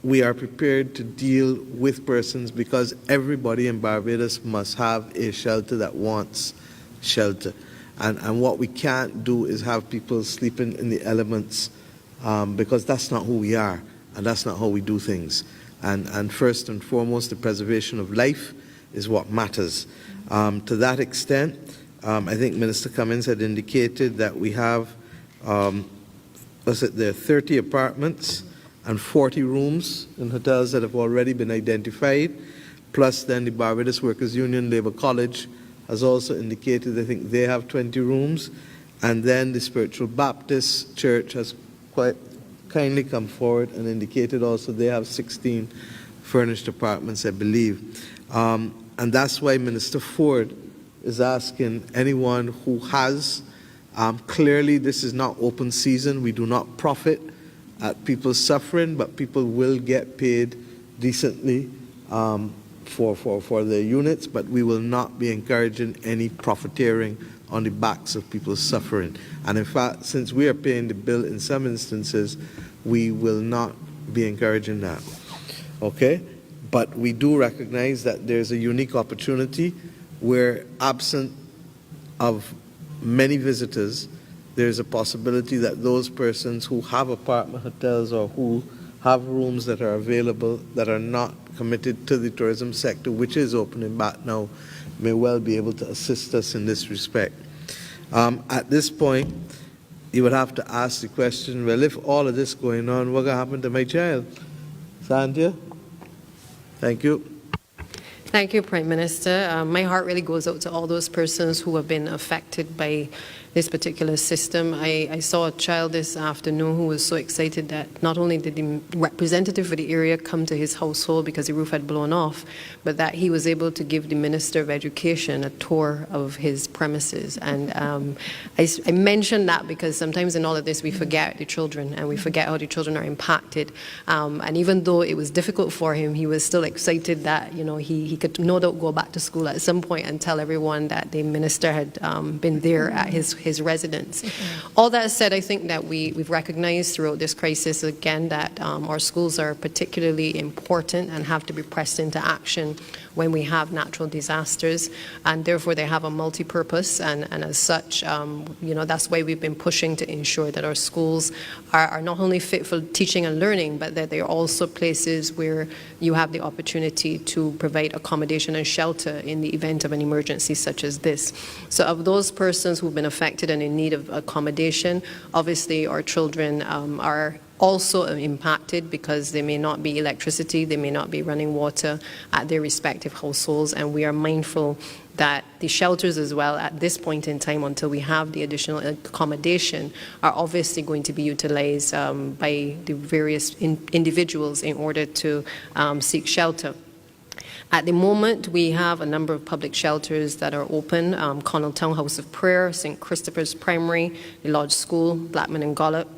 we are prepared to deal with persons, because everybody in Barbados must have a shelter that wants shelter. And what we can't do is have people sleeping in the elements, because that's not who we are, and that's not how we do things. And first and foremost, the preservation of life is what matters. To that extent, I think Minister Cummings had indicated that we have, there are 30 apartments and 40 rooms in hotels that have already been identified, plus then the Barbados Workers Union Labour College has also indicated, I think they have 20 rooms, and then the Spiritual Baptist Church has quite kindly come forward and indicated also they have 16 furnished apartments, I believe. And that's why Minister Ford is asking anyone who has, clearly this is not open season, we do not profit at people suffering, but people will get paid decently for their units, but we will not be encouraging any profiteering on the backs of people suffering. And in fact, since we are paying the bill in some instances, we will not be encouraging that. Okay? But we do recognize that there's a unique opportunity where, absent of many visitors, there's a possibility that those persons who have apartment hotels or who have rooms that are available that are not committed to the tourism sector, which is opening back now, may well be able to assist us in this respect. At this point, you would have to ask the question, well, if all of this going on, what's going to happen to my child? Sandhya? Thank you. Thank you, Prime Minister. My heart really goes out to all those persons who have been affected by this particular system. I saw a child this afternoon who was so excited that not only did the representative for the area come to his household because the roof had blown off, but that he was able to give the Minister of Education a tour of his premises. And I mention that because sometimes in all of this we forget the children, and we forget how the children are impacted. And even though it was difficult for him, he was still excited that he could no doubt go back to school at some point and tell everyone that the Minister had been there at his residence. All that said, I think that we've recognized throughout this crisis again that our schools are particularly important and have to be pressed into action when we have natural disasters, and therefore they have a multi-purpose, and as such, that's why we've been pushing to ensure that our schools are not only fit for teaching and learning, but that they're also places where you have the opportunity to provide accommodation and shelter in the event of an emergency such as this. So of those persons who've been affected and in need of accommodation, obviously our children are also impacted because there may not be electricity, there may not be running water at their respective households, and we are mindful that the shelters as well at this point in time until we have the additional accommodation are obviously going to be utilized by the various individuals in order to seek shelter. At the moment, we have a number of public shelters that are open, Connelltown House of Prayer, St. Christopher's Primary, the Lodge School, Blackman and Gollop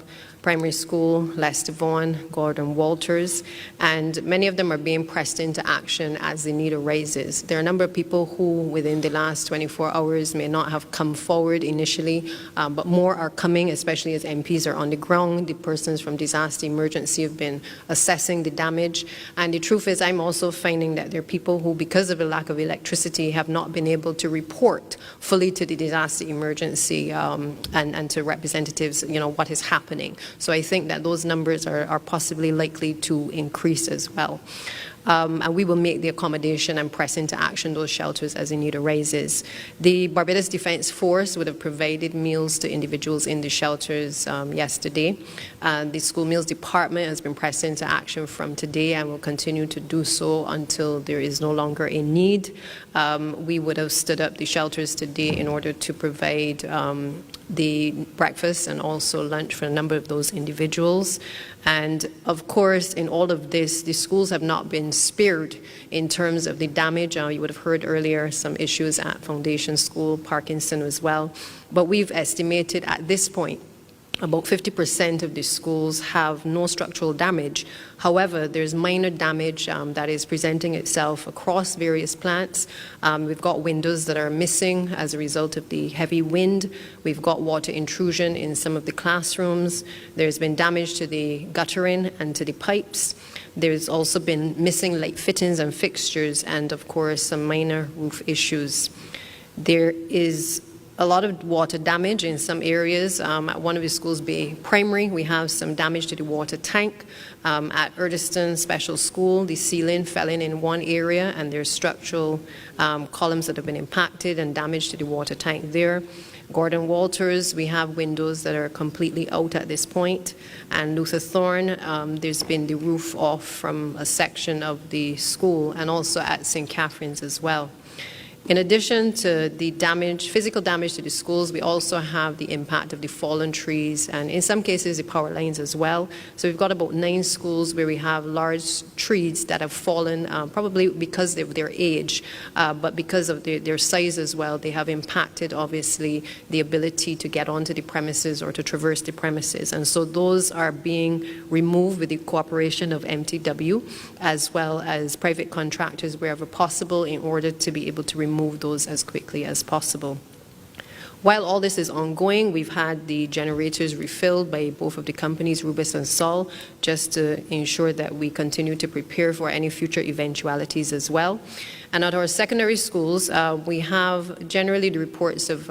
Primary School, Lester Vaughan, Gordon Walters, and many of them are being pressed into action as the need arises. There are a number of people who, within the last 24 hours, may not have come forward initially, but more are coming, especially as MPs are on the ground. The persons from disaster emergency have been assessing the damage, and the truth is I'm also finding that there are people who, because of the lack of electricity, have not been able to report fully to the disaster emergency and to representatives, what is happening. So I think that those numbers are possibly likely to increase as well. And we will make the accommodation and press into action those shelters as the need arises. The Barbados Defence Force would have provided meals to individuals in the shelters yesterday. The School Meals Department has been pressed into action from today and will continue to do so until there is no longer a need. We would have stood up the shelters today in order to provide the breakfast and also lunch for a number of those individuals. And of course, in all of this, the schools have not been spared in terms of the damage. You would have heard earlier some issues at Foundation School, Parkinson as well. But we've estimated at this point about 50% of the schools have no structural damage. However, there's minor damage that is presenting itself across various plants. We've got windows that are missing as a result of the heavy wind. We've got water intrusion in some of the classrooms. There's been damage to the guttering and to the pipes. There's also been missing light fittings and fixtures, and of course some minor roof issues. There is a lot of water damage in some areas. At one of the schools, Bay Primary, we have some damage to the water tank. At Erdiston Special School, the ceiling fell in one area, and there's structural columns that have been impacted and damage to the water tank there. Gordon Walters, we have windows that are completely out at this point. And Luther Thorne, there's been the roof off from a section of the school, and also at St. Catherine's as well. In addition to the damage, physical damage to the schools, we also have the impact of the fallen trees and in some cases the power lines as well. So we've got about 9 schools where we have large trees that have fallen, probably because of their age, but because of their size as well. They have impacted, obviously, the ability to get onto the premises or to traverse the premises. And so those are being removed with the cooperation of MTW as well as private contractors wherever possible in order to be able to remove those as quickly as possible. While all this is ongoing, we've had the generators refilled by both of the companies, Rubis and Sol, just to ensure that we continue to prepare for any future eventualities as well. And at our secondary schools, we have generally the reports of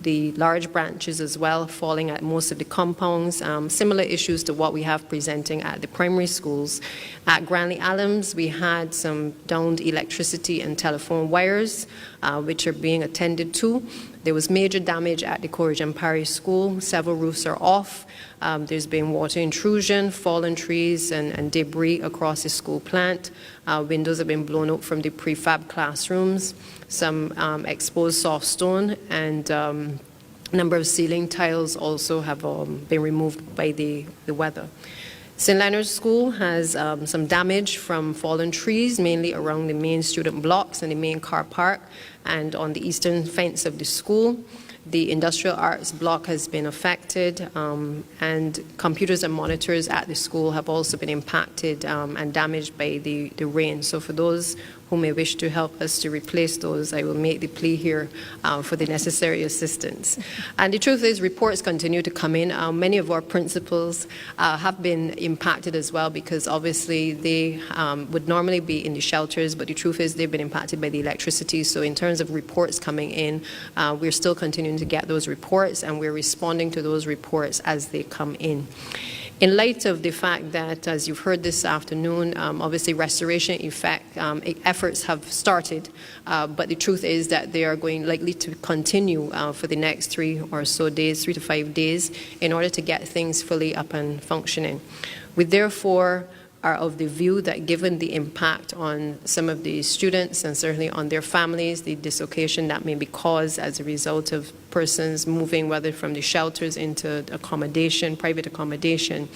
the large branches as well falling at most of the compounds, similar issues to what we have presenting at the primary schools. At Granley Allams, we had some downed electricity and telephone wires, which are being attended to. There was major damage at the Corrigan Parish School. Several roofs are off. There's been water intrusion, fallen trees, and debris across the school plant. Windows have been blown out from the prefab classrooms. Some exposed soft stone, and a number of ceiling tiles also have been removed by the weather. St. Leonard's School has some damage from fallen trees, mainly around the main student blocks and the main car park and on the eastern fence of the school. The industrial arts block has been affected, and computers and monitors at the school have also been impacted and damaged by the rain. So for those who may wish to help us to replace those, I will make the plea here for the necessary assistance. And the truth is, reports continue to come in. Many of our principals have been impacted as well, because obviously they would normally be in the shelters, but the truth is they've been impacted by the electricity. So in terms of reports coming in, we're still continuing to get those reports, and we're responding to those reports as they come in. In light of the fact that, as you've heard this afternoon, obviously restoration efforts have started, but the truth is that they are likely to continue for the next 3 or so days, 3 to 5 days, in order to get things fully up and functioning. We therefore are of the view that given the impact on some of the students and certainly on their families, the dislocation that may be caused as a result of persons moving, whether from the shelters into accommodation, private accommodation,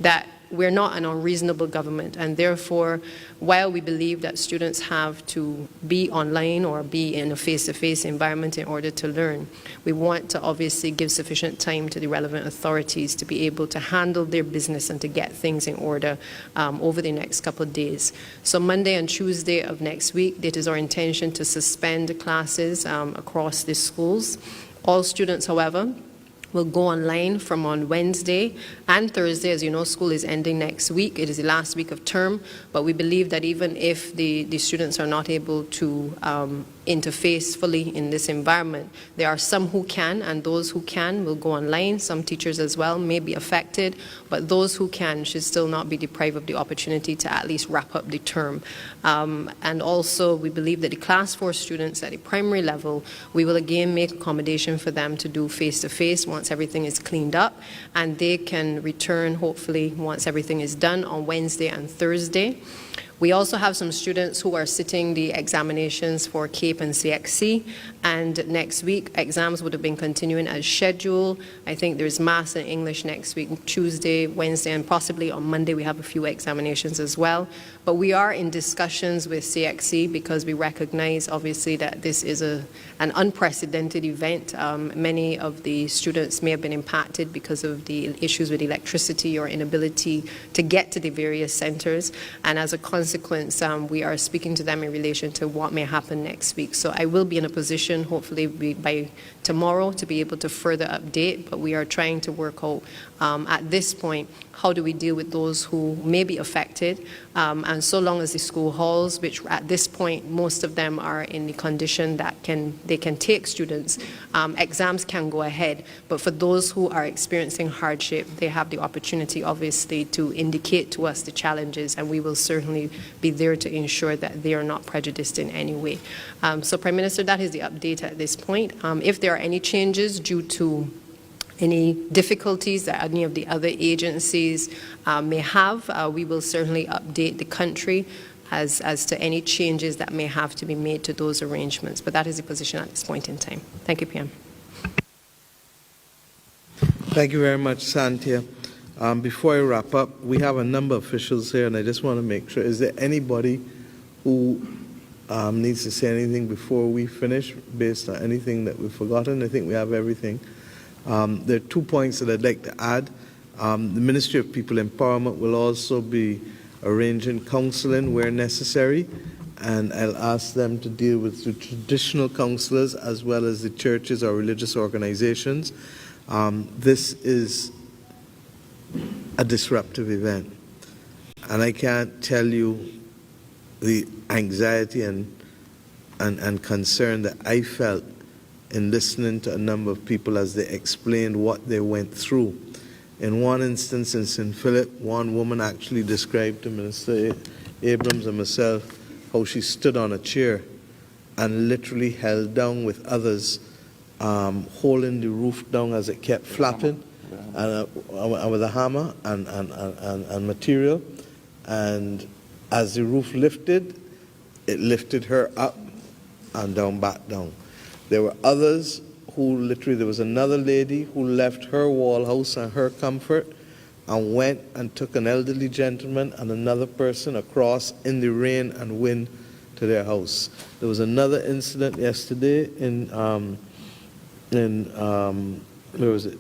that we're not an unreasonable government, and therefore, while we believe that students have to be online or be in a face-to-face environment in order to learn, we want to obviously give sufficient time to the relevant authorities to be able to handle their business and to get things in order over the next couple of days. So Monday and Tuesday of next week, it is our intention to suspend classes across the schools. All students, however, will go online from on Wednesday and Thursday. As you know, school is ending next week. It is the last week of term, but we believe that even if the students are not able to interface fully in this environment, there are some who can, and those who can will go online. Some teachers as well may be affected, but those who can should still not be deprived of the opportunity to at least wrap up the term. And also, we believe that the Class 4 students at the primary level, we will again make accommodation for them to do face-to-face once everything is cleaned up, and they can return, hopefully, once everything is done on Wednesday and Thursday. We also have some students who are sitting the examinations for CAPE and CXC, and next week exams would have been continuing as scheduled. I think there's Maths and English next week, Tuesday, Wednesday, and possibly on Monday we have a few examinations as well. But we are in discussions with CXC because we recognize, obviously, that this is an unprecedented event. Many of the students may have been impacted because of the issues with electricity or inability to get to the various centers, and as a consequence, we are speaking to them in relation to what may happen next week. So I will be in a position, hopefully by tomorrow, to be able to further update, but we are trying to work out at this point, how do we deal with those who may be affected? And so long as the school halls, which at this point, most of them are in the condition that they can take students, exams can go ahead. But for those who are experiencing hardship, they have the opportunity, obviously, to indicate to us the challenges, and we will certainly be there to ensure that they are not prejudiced in any way. So, Prime Minister, that is the update at this point. If there are any changes due to any difficulties that any of the other agencies may have, we will certainly update the country as to any changes that may have to be made to those arrangements. But that is the position at this point in time. Thank you, PM. Thank you very much, Santia. Before I wrap up, we have a number of officials here, and I just want to make sure, is there anybody who needs to say anything before we finish based on anything that we've forgotten? I think we have everything. There are 2 points that I'd like to add. The Ministry of People Empowerment will also be arranging counseling where necessary, and I'll ask them to deal with the traditional counselors as well as the churches or religious organizations. This is a disruptive event, and I can't tell you the anxiety and concern that I felt in listening to a number of people as they explained what they went through. In one instance in St. Philip, one woman actually described to Minister Abrams and myself how she stood on a chair and literally held down with others, holding the roof down as it kept flapping, and with a hammer and material. And as the roof lifted, it lifted her up and down, back down. There were others who literally, there was another lady who left her wall house and her comfort and went and took an elderly gentleman and another person across in the rain and wind to their house. There was another incident yesterday in where was it?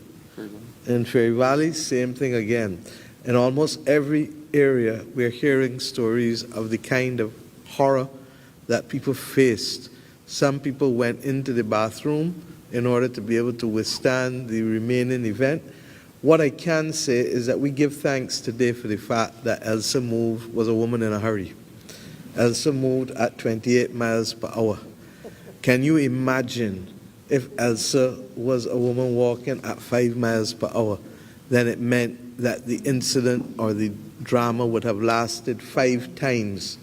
In Ferry Valley, same thing again. In almost every area, we're hearing stories of the kind of horror that people faced. Some people went into the bathroom in order to be able to withstand the remaining event. What I can say is that we give thanks today for the fact that Elsa was a woman in a hurry. Elsa moved at 28 miles per hour. Can you imagine if Elsa was a woman walking at 5 miles per hour? Then it meant that the incident or the drama would have lasted 5 times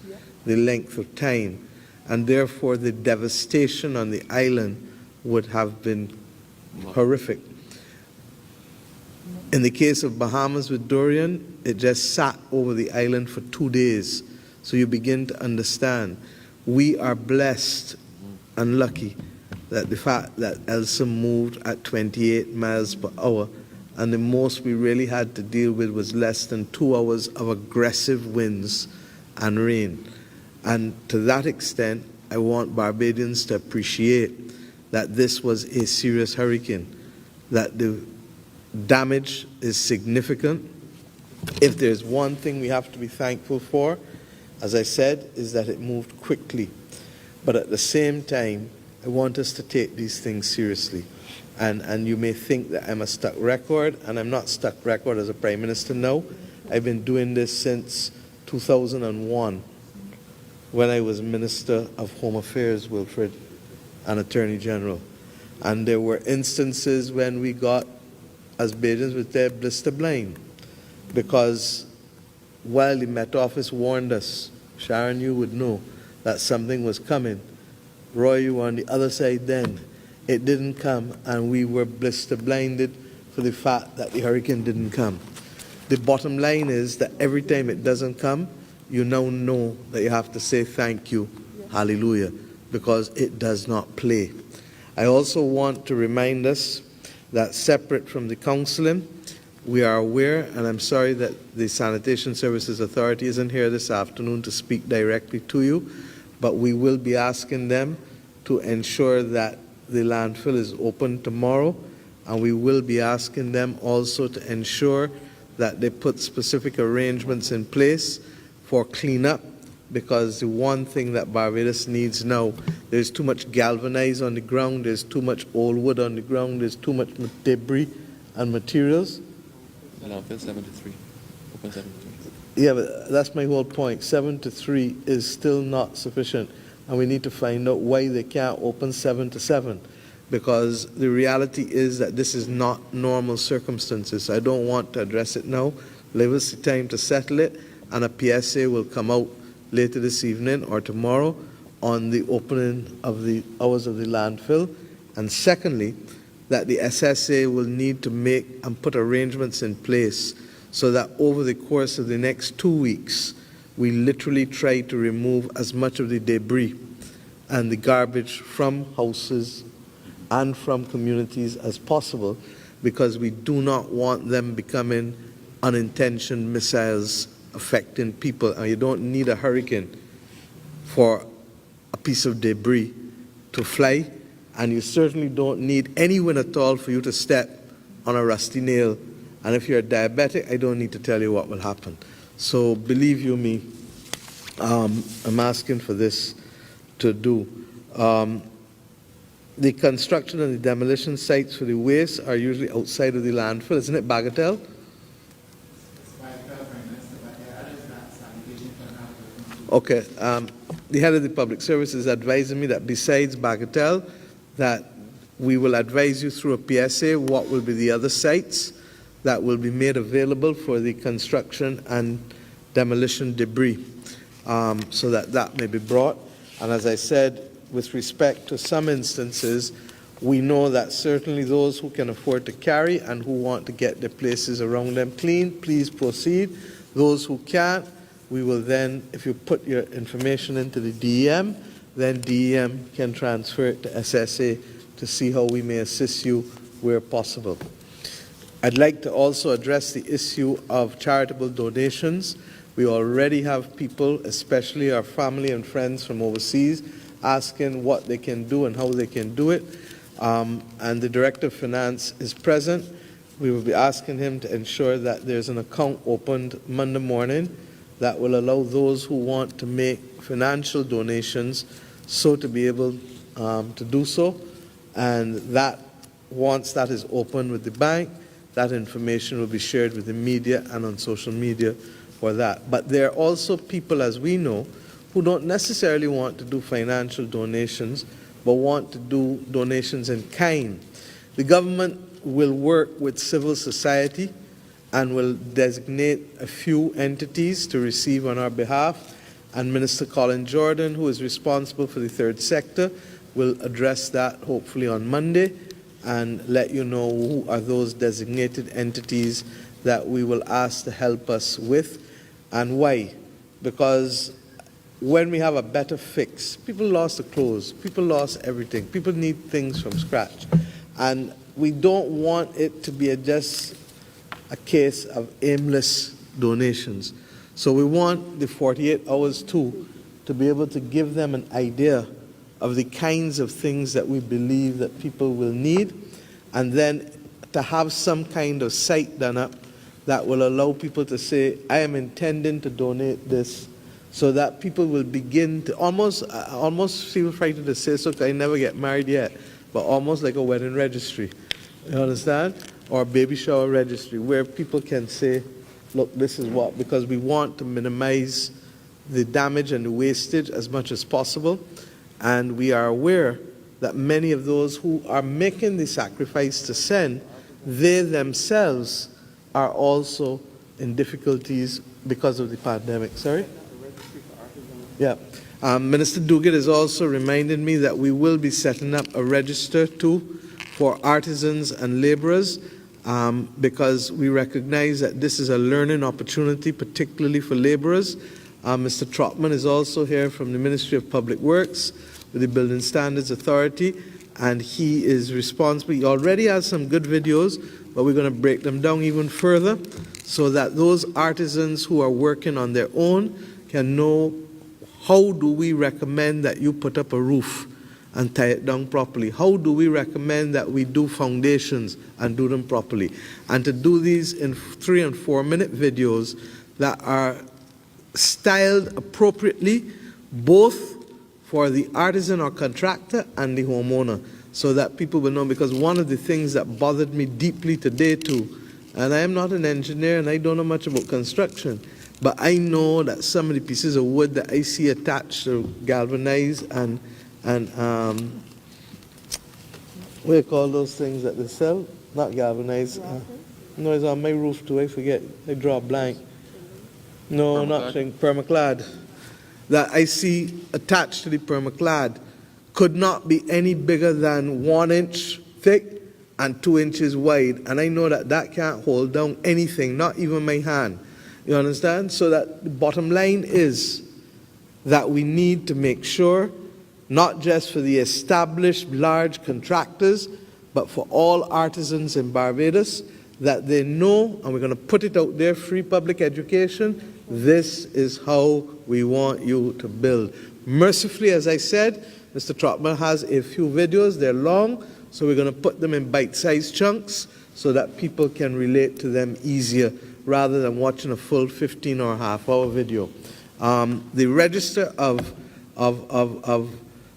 the length of time. And therefore, the devastation on the island would have been horrific. In the case of Bahamas with Dorian, it just sat over the island for 2 days. So you begin to understand. We are blessed and lucky that the fact that Elsa moved at 28 miles per hour and the most we really had to deal with was less than 2 hours of aggressive winds and rain. And to that extent, I want Barbadians to appreciate that this was a serious hurricane, that the damage is significant. If there's one thing we have to be thankful for, as I said, is that it moved quickly. But at the same time, I want us to take these things seriously. And you may think that I'm a stuck record, and I'm not stuck record as a Prime Minister now. I've been doing this since 2001, when I was Minister of Home Affairs, Wilfred, and Attorney General. And there were instances when we got, as Bajans with their blister blind, because while the Met Office warned us, Sharon, you would know that something was coming. Roy, you were on the other side then. It didn't come, and we were blister blinded for the fact that the hurricane didn't come. The bottom line is that every time it doesn't come, you now know that you have to say thank you, hallelujah, because it does not play. I also want to remind us that separate from the counseling, we are aware, and I'm sorry that the Sanitation Services Authority isn't here this afternoon to speak directly to you, but we will be asking them to ensure that the landfill is open tomorrow, and we will be asking them also to ensure that they put specific arrangements in place for cleanup, because the one thing that Barbados needs now, there's too much galvanized on the ground, there's too much old wood on the ground, there's too much debris and materials. Landfill 7 to 3. Open 7 to 3. Yeah, but that's my whole point. 7 to 3 is still not sufficient, and we need to find out why they can't open 7 to 7, because the reality is that this is not normal circumstances. I don't want to address it now. Leave us the time to settle it, and a PSA will come out later this evening or tomorrow on the opening of the hours of the landfill. And secondly, that the SSA will need to make and put arrangements in place so that over the course of the next 2 weeks, we literally try to remove as much of the debris and the garbage from houses and from communities as possible, because we do not want them becoming unintentional missiles affecting people. And you don't need a hurricane for a piece of debris to fly, and you certainly don't need any wind at all for you to step on a rusty nail. And if you're diabetic, I don't need to tell you what will happen. So believe you me, I'm asking for this to do. The construction and the demolition sites for the waste are usually outside of the landfill, isn't it, Bagatelle? Okay. The head of the public service is advising me that besides Bagatelle, that we will advise you through a PSA what will be the other sites that will be made available for the construction and demolition debris, so that that may be brought. And as I said, with respect to some instances, we know that certainly those who can afford to carry and who want to get their places around them clean, please proceed. Those who can't, we will then, if you put your information into the DEM, then DEM can transfer it to SSA to see how we may assist you where possible. I'd like to also address the issue of charitable donations. We already have people, especially our family and friends from overseas, asking what they can do and how they can do it. And the Director of Finance is present. We will be asking him to ensure that there's an account opened Monday morning that will allow those who want to make financial donations so to be able to do so. And that, once that is open with the bank, that information will be shared with the media and on social media for that. But there are also people, as we know, who don't necessarily want to do financial donations, but want to do donations in kind. The government will work with civil society and will designate a few entities to receive on our behalf. And Minister Colin Jordan, who is responsible for the third sector, will address that hopefully on Monday and let you know who are those designated entities that we will ask to help us with and why. Because when we have a better fix, people lost the clothes, people lost everything, people need things from scratch. And we don't want it to be just a case of aimless donations. So we want the 48 hours too to be able to give them an idea of the kinds of things that we believe that people will need, and then to have some kind of site done up that will allow people to say, I am intending to donate this, so that people will begin to almost feel frightened to say so, because I never get married yet, but almost like a wedding registry. You understand? Or a baby shower registry, where people can say, look, this is what, because we want to minimize the damage and the wastage as much as possible. And we are aware that many of those who are making the sacrifice to send, they themselves are also in difficulties because of the pandemic. Sorry? Yeah. Minister Duguid is also reminding me that we will be setting up a register too for artisans and laborers, because we recognize that this is a learning opportunity, particularly for laborers. Mr. Trotman is also here from the Ministry of Public Works with the Building Standards Authority, and he is responsible. He already has some good videos, but we're going to break them down even further so that those artisans who are working on their own can know, how do we recommend that you put up a roof and tie it down properly? How do we recommend that we do foundations and do them properly? And to do these in 3 and 4 minute videos that are styled appropriately, both for the artisan or contractor and the homeowner, so that people will know. Because one of the things that bothered me deeply today too, and I am not an engineer and I don't know much about construction, but I know that some of the pieces of wood that I see attached to galvanized and what do you call those things that they sell? Not galvanized. No, it's on my roof too. I forget. I draw a blank. No, not permaclad. That I see attached to the permaclad could not be any bigger than 1 inch thick and 2 inches wide. And I know that that can't hold down anything, not even my hand. You understand? So that the bottom line is that we need to make sure, not just for the established large contractors, but for all artisans in Barbados, that they know, and we're going to put it out there, free public education, this is how we want you to build. Mercifully, as I said, Mr. Trotman has a few videos. They're long, so we're going to put them in bite-sized chunks so that people can relate to them easier rather than watching a full 15 or a half-hour video. The register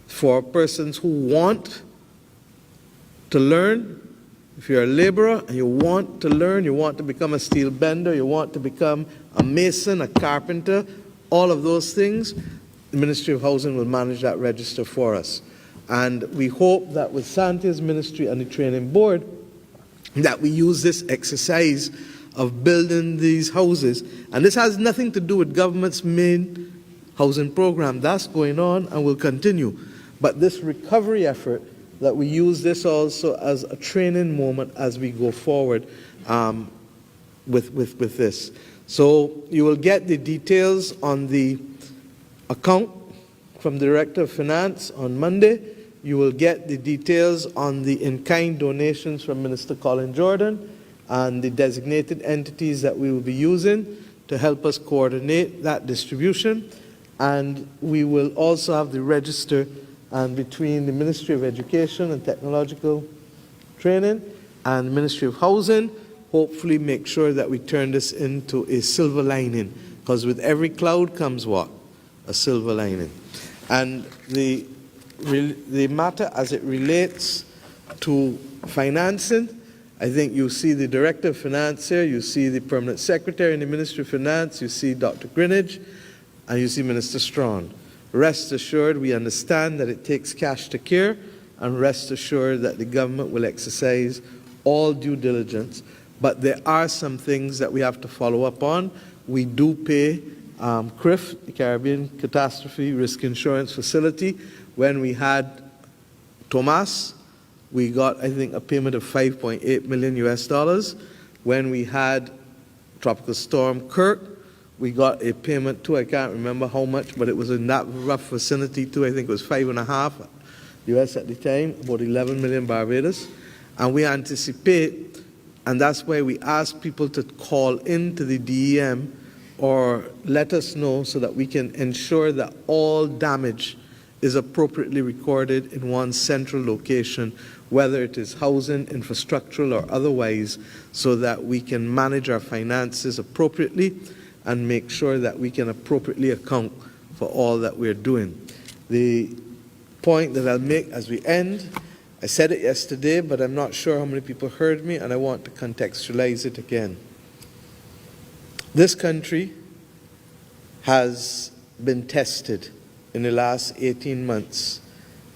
for persons who want to learn, if you're a laborer and you want to learn, you want to become a steel bender, you want to become a mason, a carpenter, all of those things, the Ministry of Housing will manage that register for us. And we hope that with Santia's ministry and the training board, that we use this exercise of building these houses. And this has nothing to do with government's main housing program. That's going on and will continue. But this recovery effort, that we use this also as a training moment as we go forward with this. So you will get the details on the account from the Director of Finance on Monday. You will get the details on the in-kind donations from Minister Colin Jordan and the designated entities that we will be using to help us coordinate that distribution. And we will also have the register between the Ministry of Education and Technological Training and the Ministry of Housing, hopefully make sure that we turn this into a silver lining, because with every cloud comes what? A silver lining. And the matter as it relates to financing, I think you see the Director of Finance here, you see the Permanent Secretary in the Ministry of Finance, you see Dr. Greenidge, and you see Minister Strawn. Rest assured, we understand that it takes cash to care, and rest assured that the government will exercise all due diligence. But there are some things that we have to follow up on. We do pay CRIF, the Caribbean Catastrophe Risk Insurance Facility. When we had Tomas, we got, I think, a payment of $5.8 million US. When we had Tropical Storm Kirk, we got a payment too, I can't remember how much, but it was in that rough vicinity too. I think it was 5.5 US at the time, about 11 million Barbados. And we anticipate And that's why we ask people to call into the DEM or let us know so that we can ensure that all damage is appropriately recorded in one central location, whether it is housing, infrastructural, or otherwise, so that we can manage our finances appropriately and make sure that we can appropriately account for all that we're doing. The point that I'll make as we end, I said it yesterday, but I'm not sure how many people heard me, and I want to contextualize it again. This country has been tested in the last 18 months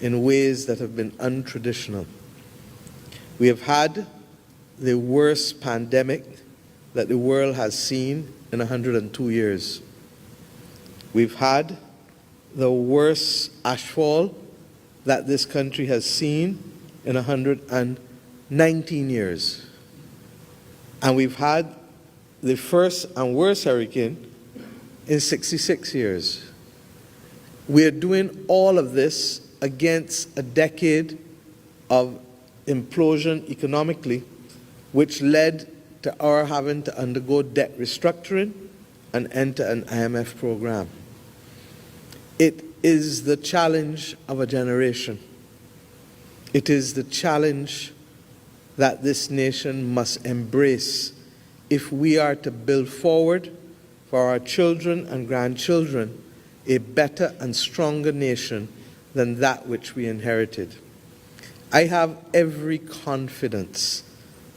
in ways that have been untraditional. We have had the worst pandemic that the world has seen in 102 years. We've had the worst ashfall that this country has seen in 119 years. And we've had the first and worst hurricane in 66 years. We are doing all of this against a decade of implosion economically, which led to our having to undergo debt restructuring and enter an IMF program. It is the challenge of a generation. It is the challenge that this nation must embrace if we are to build forward for our children and grandchildren a better and stronger nation than that which we inherited. I have every confidence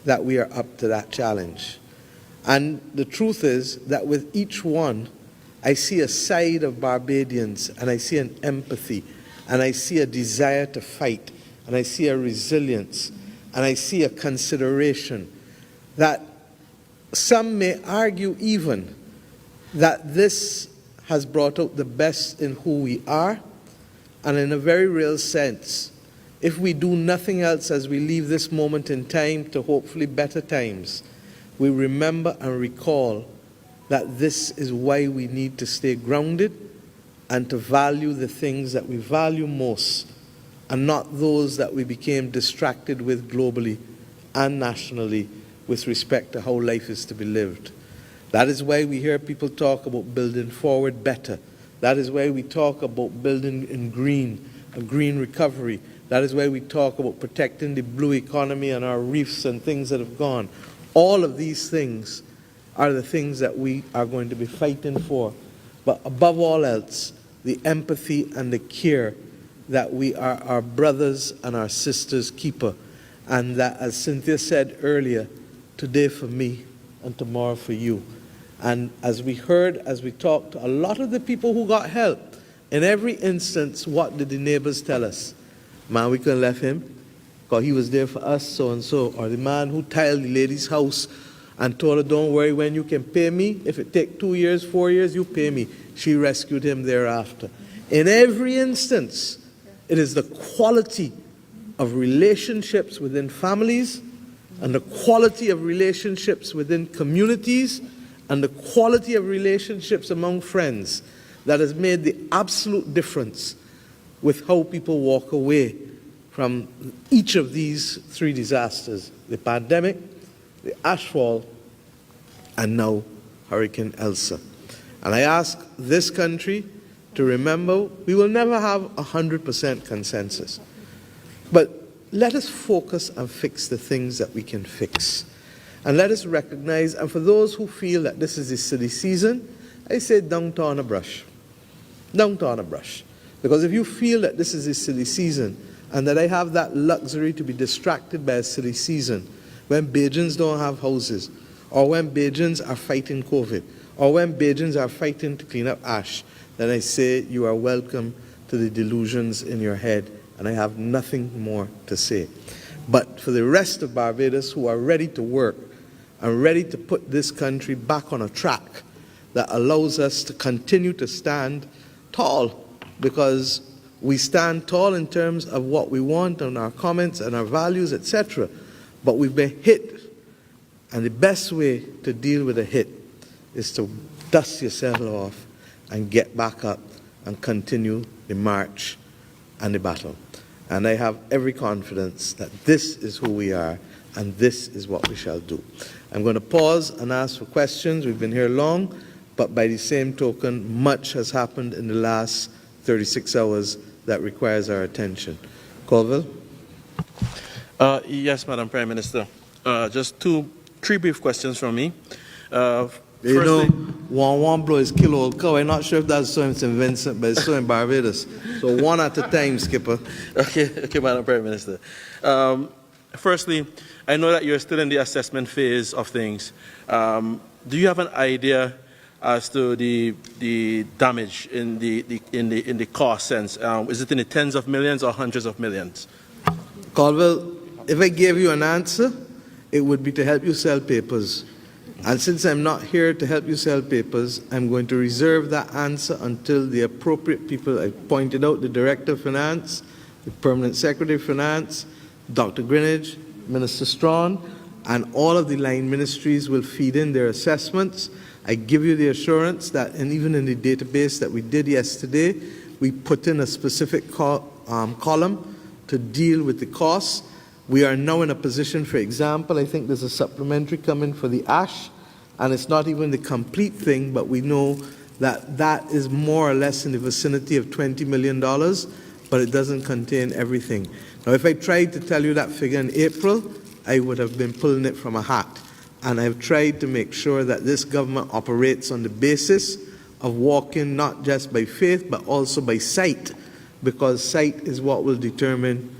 that we are up to that challenge. And the truth is that with each one, I see a side of Barbadians, and I see an empathy, and I see a desire to fight, and I see a resilience, and I see a consideration that some may argue even that this has brought out the best in who we are, and in a very real sense, if we do nothing else as we leave this moment in time to hopefully better times, we remember and recall that this is why we need to stay grounded and to value the things that we value most and not those that we became distracted with globally and nationally with respect to how life is to be lived. That is why we hear people talk about building forward better. That is why we talk about building in green, a green recovery. That is why we talk about protecting the blue economy and our reefs and things that have gone. All of these things are the things that we are going to be fighting for. But above all else, the empathy and the care that we are our brothers and our sisters' keeper. And that, as Cynthia said earlier, today for me and tomorrow for you. And as we heard, as we talked to a lot of the people who got help, in every instance, what did the neighbors tell us? Man, we couldn't left him because he was there for us, so and so. Or the man who tiled the lady's house and told her, don't worry, when you can pay me, if it take 2 years, 4 years, you pay me. She rescued him thereafter. In every instance, it is the quality of relationships within families and the quality of relationships within communities and the quality of relationships among friends that has made the absolute difference with how people walk away from each of these three disasters: the pandemic, the ashfall, and now Hurricane Elsa. And I ask this country to remember we will never have 100% consensus. But let us focus and fix the things that we can fix. And let us recognize, and for those who feel that this is a silly season, I say don't turn a brush. Don't turn a brush. Because if you feel that this is a silly season, and that I have that luxury to be distracted by a silly season, when Bajans don't have houses, or when Bajans are fighting COVID, or when Bajans are fighting to clean up ash, then I say you are welcome to the delusions in your head, and I have nothing more to say. But for the rest of Barbados who are ready to work and ready to put this country back on a track that allows us to continue to stand tall, because we stand tall in terms of what we want and our comments and our values, etc. But we've been hit, and the best way to deal with a hit is to dust yourself off and get back up and continue the march and the battle. And I have every confidence that this is who we are, And this is what we shall do. I'm going to pause and ask for questions. We've been here long, but by the same token, much has happened in the last 36 hours that requires our attention. Colville? Yes, Madam Prime Minister. Just three brief questions from me. You know, one blow is kill old cow. I'm not sure if that's so in St. Vincent, but it's so in Barbados. So one at a time, Skipper. Okay, Madam Prime Minister. Firstly, I know that you're still in the assessment phase of things. Do you have an idea as to the damage in the cost sense? Is it in the tens of millions or hundreds of millions? Colville, if I gave you an answer, it would be to help you sell papers. And since I'm not here to help you sell papers, I'm going to reserve that answer until the appropriate people, I pointed out the Director of Finance, the Permanent Secretary of Finance, Dr. Greenidge, Minister Strawn, and all of the line ministries will feed in their assessments. I give you the assurance that, and even in the database that we did yesterday, we put in a specific column to deal with the costs. We are now in a position, for example, I think there's a supplementary coming for the ash, and it's not even the complete thing, but we know that that is more or less in the vicinity of $20 million, but it doesn't contain everything. Now, if I tried to tell you that figure in April, I would have been pulling it from a hat. And I've tried to make sure that this government operates on the basis of walking not just by faith, but also by sight, because sight is what will determine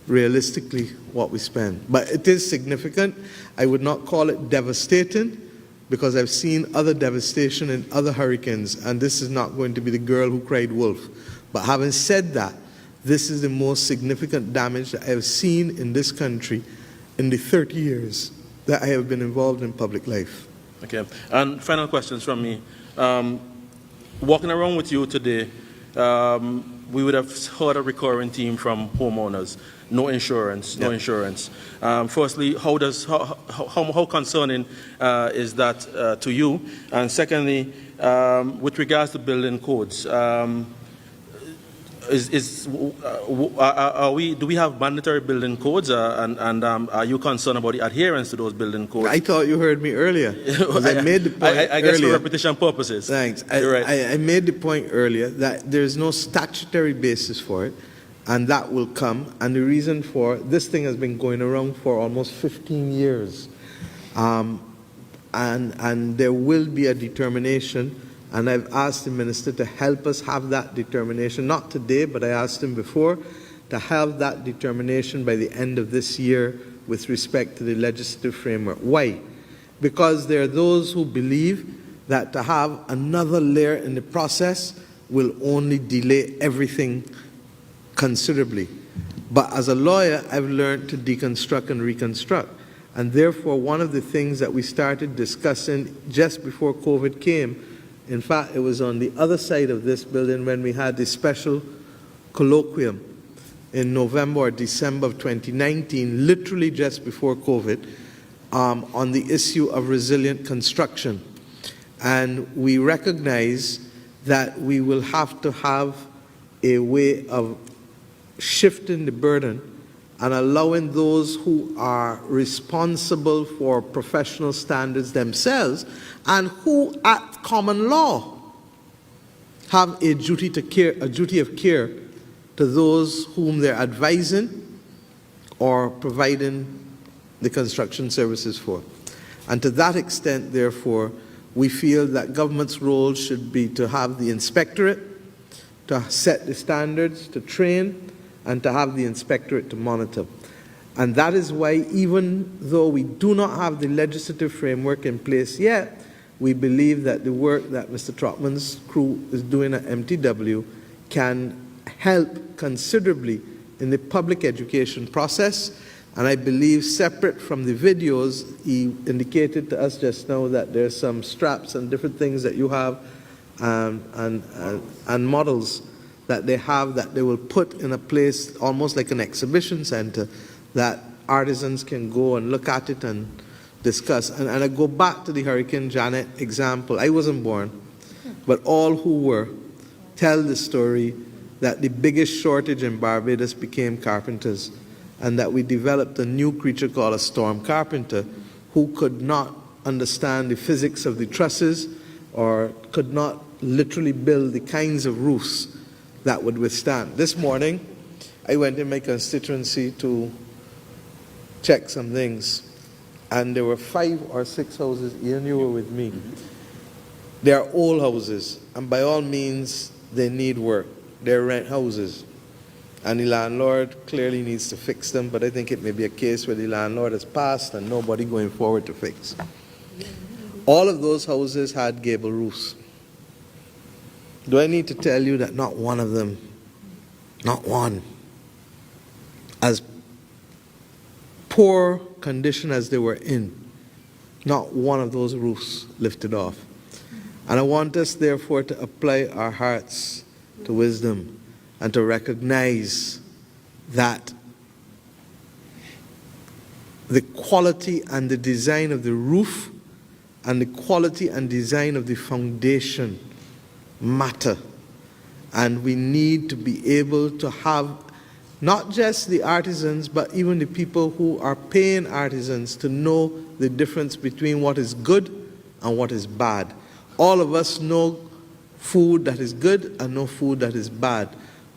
realistically what we spend. But it is significant. I would not call it devastating, because I've seen other devastation in other hurricanes, and this is not going to be the girl who cried wolf. But having said that, this is the most significant damage that I have seen in this country in the 30 years that I have been involved in public life. Okay, and final questions from me. Walking around with you today, we would have heard a recurring theme from homeowners: no insurance, no insurance. Firstly, how concerning is that to you? And secondly, with regards to building codes, do we have mandatory building codes, and are you concerned about the adherence to those building codes? I thought you heard me earlier. I made the point I guess earlier. for repetition purposes. Thanks. You're right. I made the point earlier that there's no statutory basis for it, and that will come. And the reason for this thing has been going around for almost 15 years, and there will be a determination. And I've asked the Minister to help us have that determination, not today, but I asked him before, to have that determination by the end of this year with respect to the legislative framework. Why? Because there are those who believe that to have another layer in the process will only delay everything considerably. But as a lawyer, I've learned to deconstruct and reconstruct. And therefore, one of the things that we started discussing just before COVID came, in fact, it was on the other side of this building when we had this special colloquium in November or December of 2019, literally just before COVID, on the issue of resilient construction. And we recognize that we will have to have a way of shifting the burden and allowing those who are responsible for professional standards themselves and who at common law have a duty to care, a duty of care to those whom they're advising or providing the construction services for. And to that extent, therefore, we feel that government's role should be to have the inspectorate, to set the standards, to train, and to have the inspectorate to monitor. And that is why, even though we do not have the legislative framework in place yet, we believe that the work that Mr. Trotman's crew is doing at MTW can help considerably in the public education process. And I believe, separate from the videos, he indicated to us just now that there's some straps and different things that you have and models that they have that they will put in a place almost like an exhibition center that artisans can go and look at it and discuss. And I go back to the Hurricane Janet example. I wasn't born, but all who were tell the story that the biggest shortage in Barbados became carpenters. and that we developed a new creature called a storm carpenter who could not understand the physics of the trusses or could not literally build the kinds of roofs that would withstand. This morning, I went in my constituency to check some things, and there were 5 or 6 houses. Ian, you were with me. They are old houses, and by all means, they need work. They're rent houses, and the landlord clearly needs to fix them, but I think it may be a case where the landlord has passed and nobody going forward to fix. All of those houses had gable roofs. Do I need to tell you that not one of them, not one, as poor condition as they were in, not one of those roofs lifted off. And I want us, therefore, to apply our hearts to wisdom and to recognize that the quality and the design of the roof and the quality and design of the foundation matter. And we need to be able to have not just the artisans, but even the people who are paying artisans to know the difference between what is good and what is bad. All of us know food that is good and no food that is bad.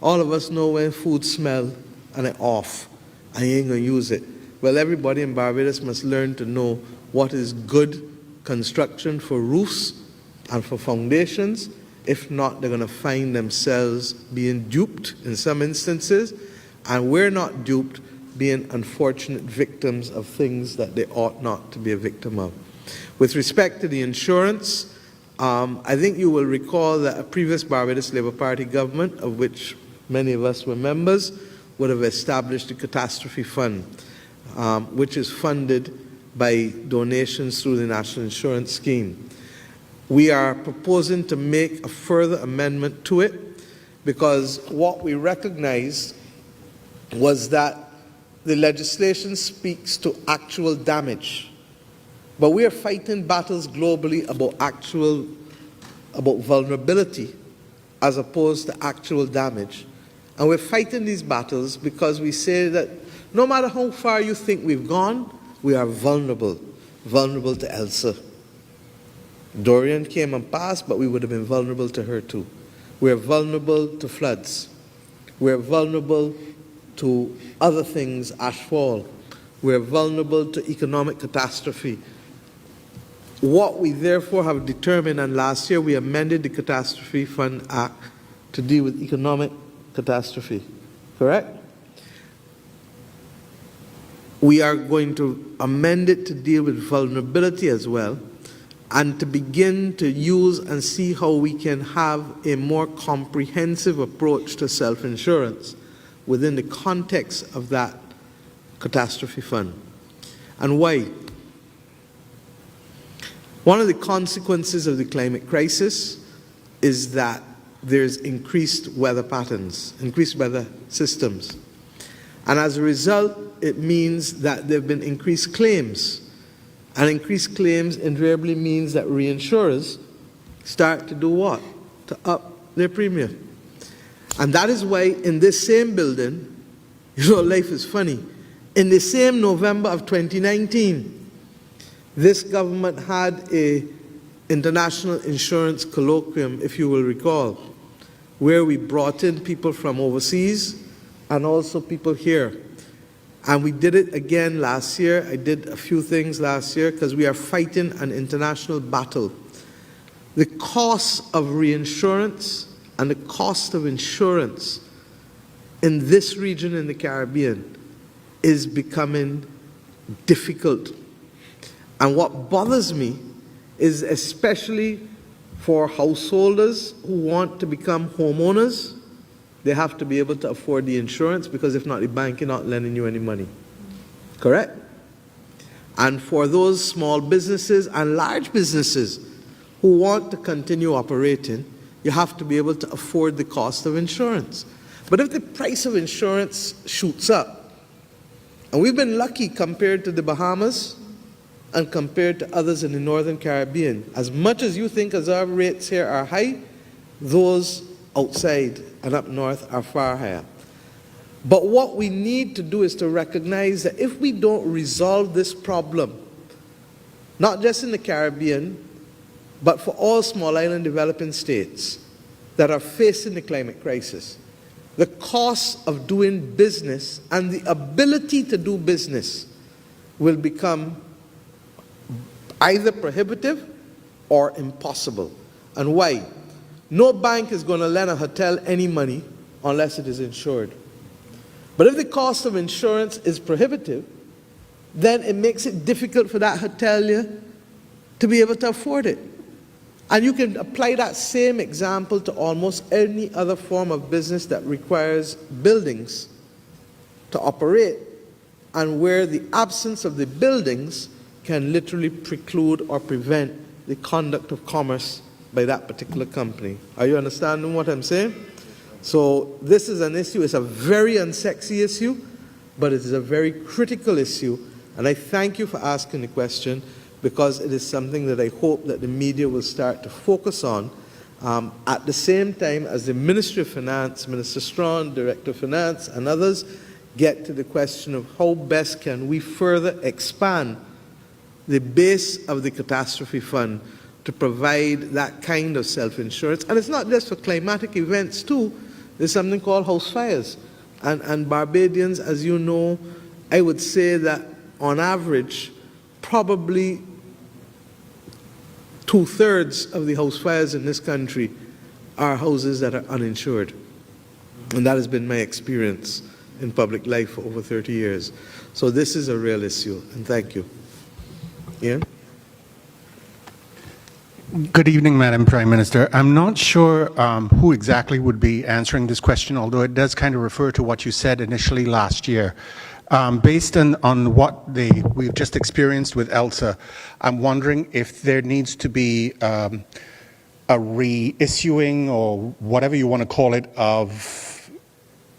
All of us know when food smells and it's off, and you ain't going to use it. Well, everybody in Barbados must learn to know what is good construction for roofs and for foundations. If not, they're going to find themselves being duped in some instances, and we're not duped, being unfortunate victims of things that they ought not to be a victim of. With respect to the insurance, I think you will recall that a previous Barbados Labour Party government, of which many of us were members, would have established a catastrophe fund, which is funded by donations through the National Insurance Scheme. We are proposing to make a further amendment to it because what we recognized was that the legislation speaks to actual damage. But we are fighting battles globally about vulnerability as opposed to actual damage. And we're fighting these battles because we say that no matter how far you think we've gone, we are vulnerable to Elsa. Dorian came and passed, but we would have been vulnerable to her too. We're vulnerable to floods. We're vulnerable to other things, ashfall. We're vulnerable to economic catastrophe. What we therefore have determined, and last year we amended the Catastrophe Fund Act to deal with economic catastrophe, correct? We are going to amend it to deal with vulnerability as well, and to begin to use and see how we can have a more comprehensive approach to self-insurance within the context of that catastrophe fund. And why? One of the consequences of the climate crisis is that there's increased weather patterns, increased weather systems. And as a result, it means that there have been increased claims. And increased claims invariably means that reinsurers start to do what? To up their premium. And that is why in this same building, life is funny, in the same November of 2019, this government had an international insurance colloquium, if you will recall, where we brought in people from overseas and also people here. And we did it again last year. I did a few things last year because we are fighting an international battle. The cost of reinsurance and the cost of insurance in this region in the Caribbean is becoming difficult. And what bothers me is especially for householders who want to become homeowners, they have to be able to afford the insurance because if not, the bank is not lending you any money. Correct? And for those small businesses and large businesses who want to continue operating, you have to be able to afford the cost of insurance. But if the price of insurance shoots up, and we've been lucky compared to the Bahamas, and compared to others in the Northern Caribbean. As much as you think as our rates here are high, those outside and up north are far higher. But what we need to do is to recognize that if we don't resolve this problem, not just in the Caribbean, but for all small island developing states that are facing the climate crisis, the cost of doing business and the ability to do business will become either prohibitive or impossible. And why? No bank is going to lend a hotel any money unless it is insured. But if the cost of insurance is prohibitive, then it makes it difficult for that hotelier to be able to afford it. And you can apply that same example to almost any other form of business that requires buildings to operate, and where the absence of the buildings can literally preclude or prevent the conduct of commerce by that particular company. Are you understanding what I'm saying? So this is an issue. It's a very unsexy issue, but it is a very critical issue. And I thank you for asking the question, because it is something that I hope that the media will start to focus on at the same time as the Ministry of Finance, Minister Strawn, Director of Finance, and others get to the question of how best can we further expand the base of the catastrophe fund to provide that kind of self-insurance. And it's not just for climatic events too. There's something called house fires. And Barbadians, as you know, I would say that on average, probably 2/3 of the house fires in this country are houses that are uninsured. And that has been my experience in public life for over 30 years. So this is a real issue, and thank you. Ian? Good evening, Madam Prime Minister. I'm not sure who exactly would be answering this question, although it does kind of refer to what you said initially last year. Based on what we've just experienced with Elsa, I'm wondering if there needs to be a reissuing, or whatever you want to call it, of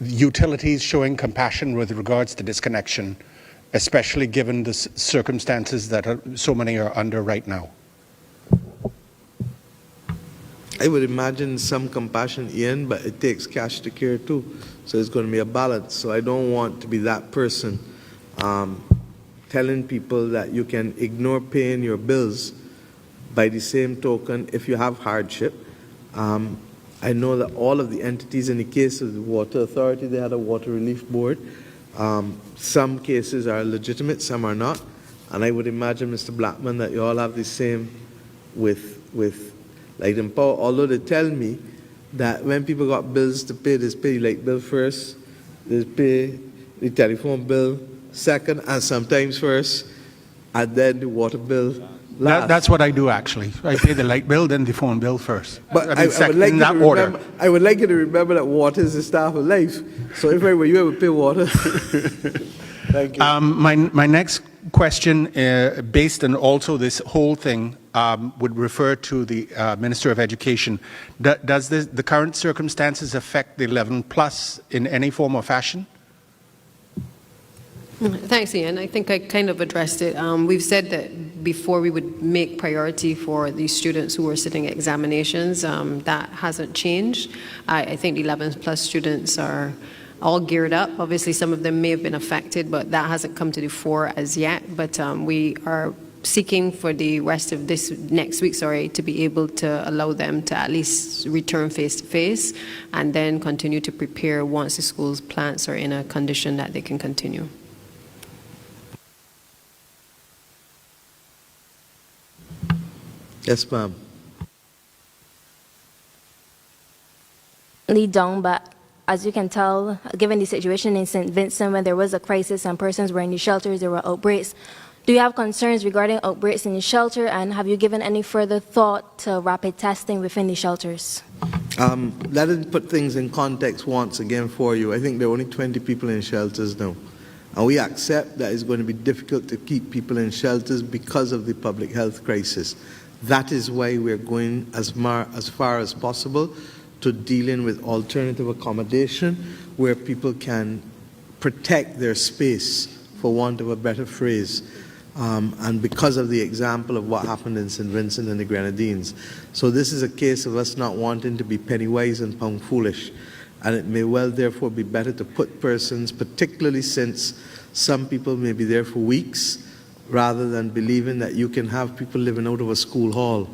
utilities showing compassion with regards to disconnection, especially given the circumstances that so many are under right now. I would imagine some compassion, Ian, but it takes cash to care too. So it's going to be a balance. So I don't want to be that person telling people that you can ignore paying your bills. By the same token, if you have hardship, I know that all of the entities, in the case of the Water Authority, they had a water relief board. Some cases are legitimate, some are not. And I would imagine, Mr. Blackman, that you all have the same with Light and Power, although they tell me that when people got bills to pay, they pay the light bill first, they pay the telephone bill second, and sometimes first, and then the water bill last. That's what I do, actually. I pay the light bill, then the phone bill first. But I would like you to remember, I would like you to remember that water is the staff of life. So if I were you, I would pay water. Thank you. My next question, based on also this whole thing, would refer to the Minister of Education. Does the current circumstances affect the 11+ in any form or fashion? Thanks, Ian. I think I kind of addressed it. We've said that before we would make priority for the students who are sitting examinations. That hasn't changed. I think the 11+ students are all geared up. Obviously, some of them may have been affected, but that hasn't come to the fore as yet. But we are seeking for the rest of this next week, to be able to allow them to at least return face-to-face and then continue to prepare once the school's plants are in a condition that they can continue. Yes, ma'am. Lee Dong, but as you can tell, given the situation in St. Vincent, when there was a crisis and persons were in the shelters, there were outbreaks. Do you have concerns regarding outbreaks in the shelter, and have you given any further thought to rapid testing within the shelters? Let us put things in context once again for you. I think there are only 20 people in shelters now. And we accept that it's going to be difficult to keep people in shelters because of the public health crisis. That is why we're going as far as possible to dealing with alternative accommodation where people can protect their space, for want of a better phrase. And because of the example of what happened in St. Vincent and the Grenadines. So this is a case of us not wanting to be penny wise and pound foolish. And it may well, therefore, be better to put persons, particularly since some people may be there for weeks, rather than believing that you can have people living out of a school hall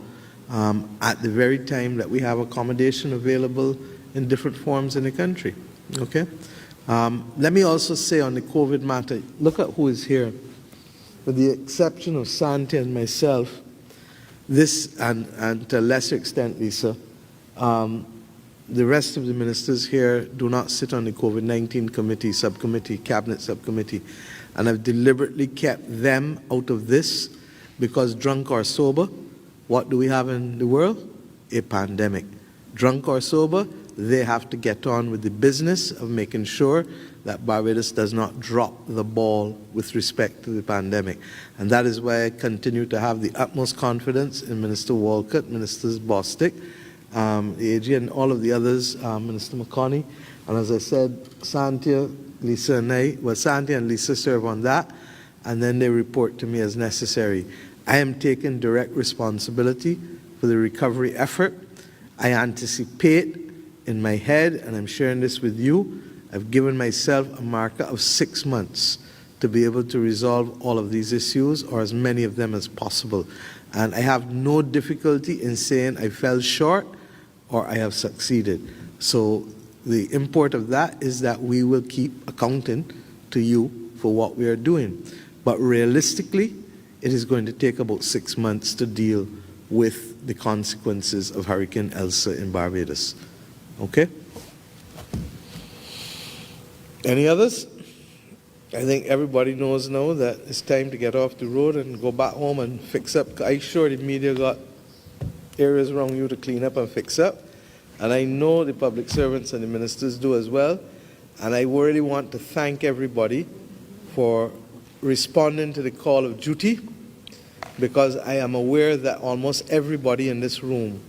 at the very time that we have accommodation available in different forms in the country. Okay? Let me also say on the COVID matter, look at who is here. With the exception of Santi and myself, this, and to a lesser extent, Lisa, the rest of the ministers here do not sit on the COVID-19 committee, subcommittee, cabinet subcommittee. And I've deliberately kept them out of this because drunk or sober, what do we have in the world? A pandemic. Drunk or sober, they have to get on with the business of making sure that Barbados does not drop the ball with respect to the pandemic. And that is why I continue to have the utmost confidence in Minister Walcott, Minister Bostic, the AG, and all of the others, Minister McConney. And as I said, Santia, Lisa and I, well, Santia and Lisa serve on that, and then they report to me as necessary. I am taking direct responsibility for the recovery effort. I anticipate in my head, and I'm sharing this with you, I've given myself a marker of 6 months to be able to resolve all of these issues, or as many of them as possible. And I have no difficulty in saying I fell short or I have succeeded. So the import of that is that we will keep accounting to you for what we are doing. But realistically, it is going to take about 6 months to deal with the consequences of Hurricane Elsa in Barbados. Okay? Any others? I think everybody knows now that it's time to get off the road and go back home and fix up. I'm sure the media got areas around you to clean up and fix up. And I know the public servants and the ministers do as well. And I really want to thank everybody for responding to the call of duty, because I am aware that almost everybody in this room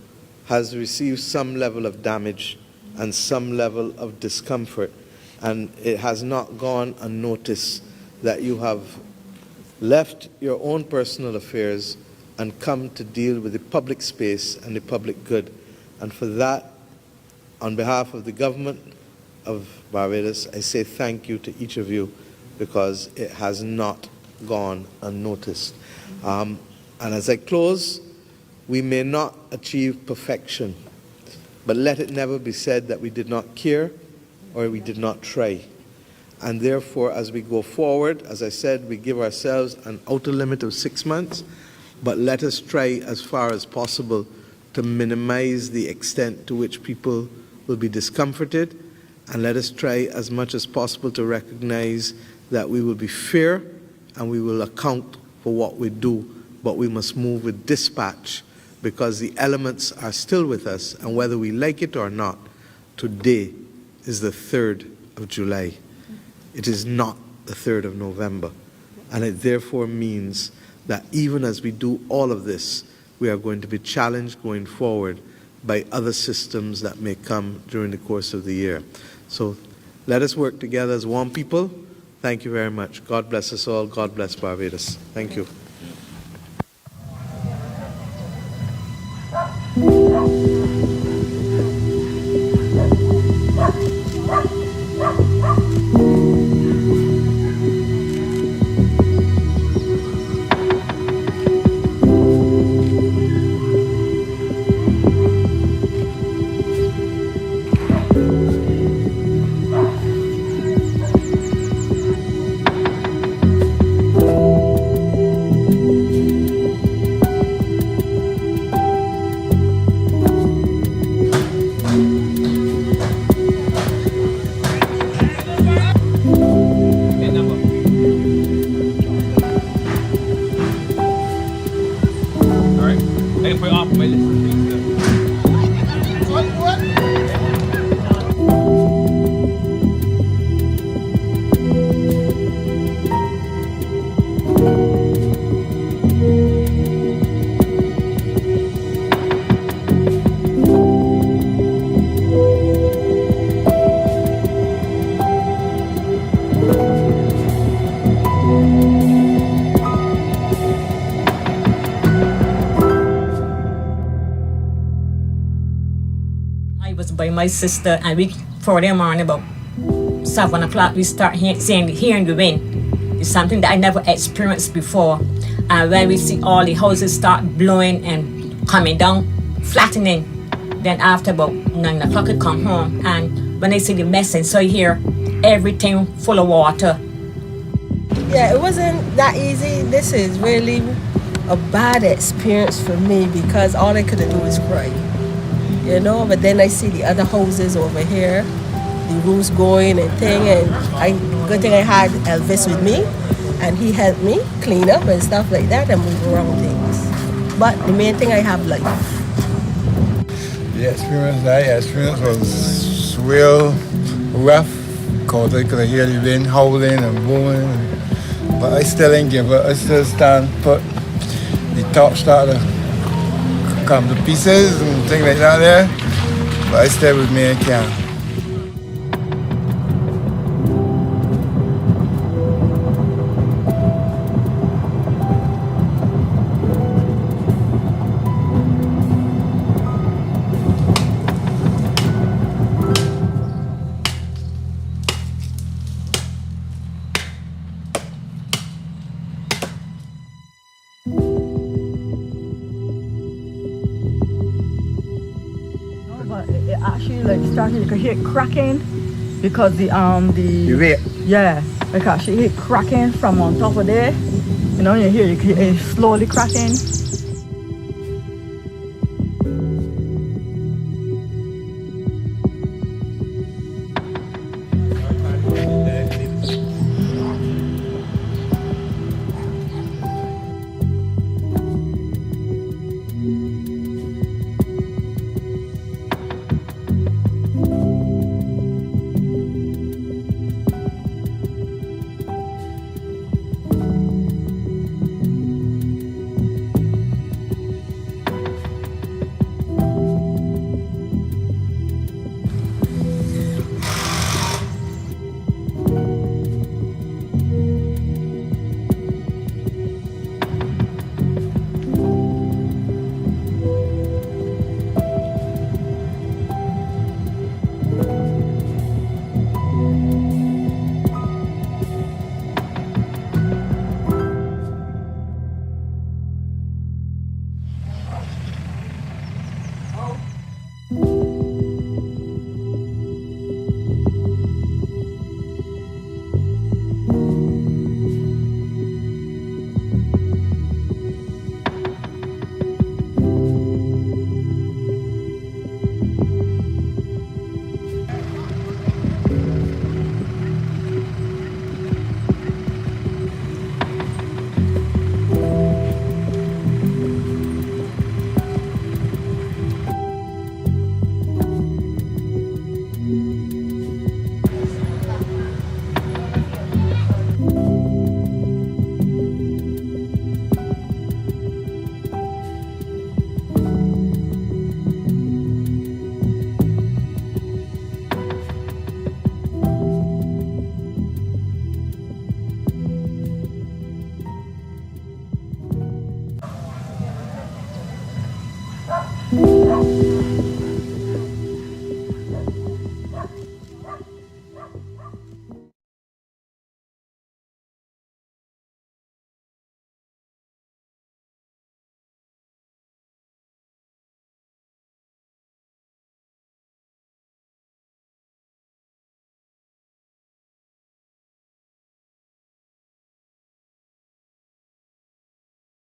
has received some level of damage and some level of discomfort. And it has not gone unnoticed that you have left your own personal affairs and come to deal with the public space and the public good. And for that, on behalf of the government of Barbados, I say thank you to each of you, because it has not gone unnoticed. And as I close, we may not achieve perfection, but let it never be said that we did not care or we did not try. And therefore, as we go forward, as I said, we give ourselves an outer limit of 6 months, but let us try as far as possible to minimize the extent to which people will be discomforted, and let us try as much as possible to recognize that we will be fair and we will account for what we do, but we must move with dispatch, because the elements are still with us, and whether we like it or not, today is the 3rd of July. It is not the 3rd of November. And it therefore means that even as we do all of this, we are going to be challenged going forward by other systems that may come during the course of the year. So let us work together as one people. Thank you very much. God bless us all. God bless Barbados. Thank you. My sister, and we 4 in the morning, about 7 o'clock, we start hearing the wind. It's something that I never experienced before. And when we see all the houses start blowing and coming down, flattening, then after about 9 o'clock, I come home. And when I see the message, so you hear everything full of water. Yeah, it wasn't that easy. This is really a bad experience for me because all I could do is cry. You know, but then I see the other houses over here, the roofs going and good thing I had Elvis with me, and he helped me clean up and stuff like that and move around things. But the main thing, I have life. The experience I experienced was real rough because I could hear the wind howling and booming. But I still ain't give up. I still stand put. The top started to come to pieces and things like that there. But I stayed with me and camp. It actually like started, you could hear it cracking because the rate. Yeah, like actually hear it cracking from on top of there. You know, you hear it slowly cracking.